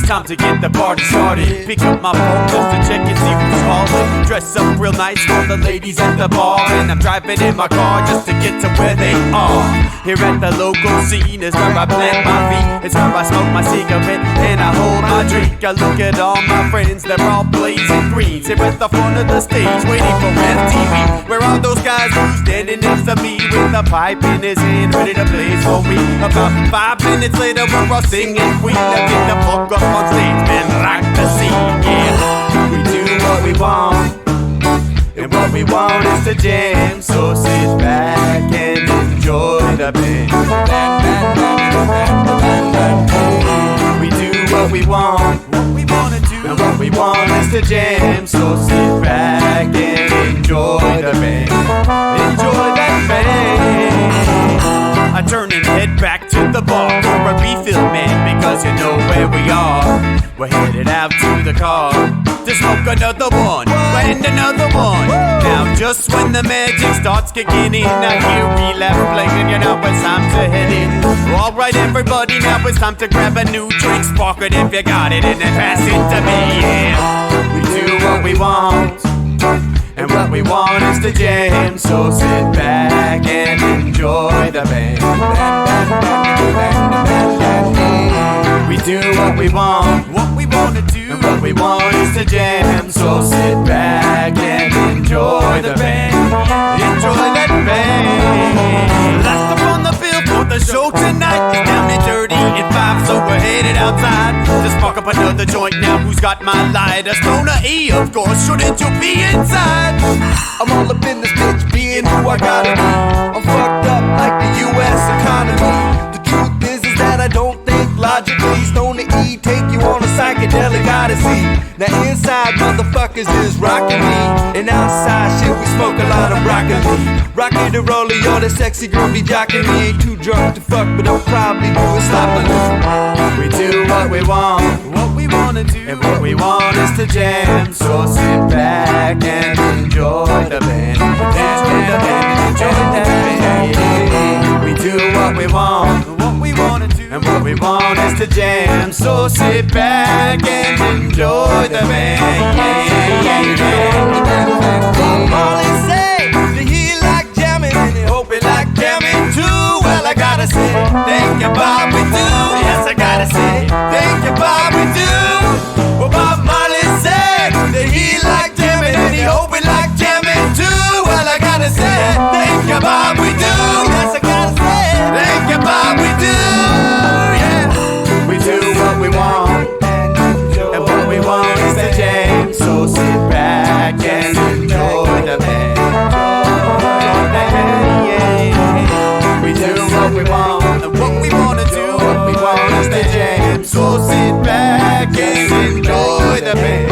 Time to get the party started. Pick up my phone just to check and see who's calling. Dress up real nice for the ladies at the bar, and I'm driving in my car just to get to where they are. Here at the local scene is where I plant my feet. It's where I smoke my cigarette and I hold my drink. I look at all my friends, they're all blazing green. Here at the front of the stage, waiting for MTV. Where are those guys who's standing next to me with a pipe in his hand, ready to blaze for me? About 5 minutes later, we're all singing Queen. I get the fuck up on stage and rock the scene, yeah. We do what we want, and what we want is to jam. So sit back and enjoy the band. We do what we want to do, and what we want is to jam. So sit back and enjoy the band. Enjoy that band. I turn and head back to the bar for a refill, man, because you know where we are. We're headed out to the car to smoke another one and another one. Now just when the magic starts kicking in, I hear relapse playing, you know it's time to head in. Alright everybody, now it's time to grab a new drink. Spark it if you got it and then pass it to me, yeah. We do what we want, and what we want is to jam. So sit back and enjoy the band. We do what we want to do, and what we want is to jam. So sit back and enjoy the band. Enjoy that band. Last up on the bill for the show tonight is down at 30 and 5, so we're headed outside to spark up another joint. Now who's got my lighter? Stoner E, of course. Shouldn't you be inside? I'm all up in this bitch, being who I gotta be. I'm fucked up like the U.S. economy. The truth is that I don't think logically. Stoner E take you on a psychedelic odyssey. Now inside motherfuckers is rockin' me, and outside shit we smoke a lot of broccoli. Rocky the roller, yo, that sexy girl be jockin' me. Ain't too drunk to fuck, but I'll probably do it sloppily. We do what we want to do, and what we want is to jam. So sit back and enjoy the band. Enjoy the band. We do what we want to do, and what we we want is to jam. So sit back and enjoy the band. Molly say that he like jamming and he hope he like jamming too. Well, I gotta say, thank you, Bob, we do. Yes, I gotta say, thank you, Bob, we do. Well, Bob Marley said that he like jamming and he hope he like jamming too. Well, I gotta say, thank you, Bob, we do. Yes, I gotta say, thank you, Bob, we do. Yeah, we do what we want, and what we want is to jam. So sit back and enjoy the band. We do what we want, and what we wanna do, what we want is to jam. So sit back and enjoy the band.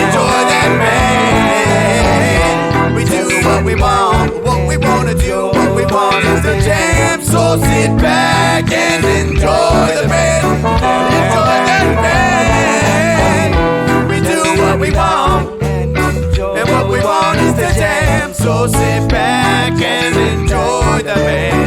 Enjoy that band. We do what we want, what we wanna do, what we want is to jam. So sit back and enjoy the band. Enjoy that band. We do what we want, and what we want is to jam. So sit back and enjoy the band.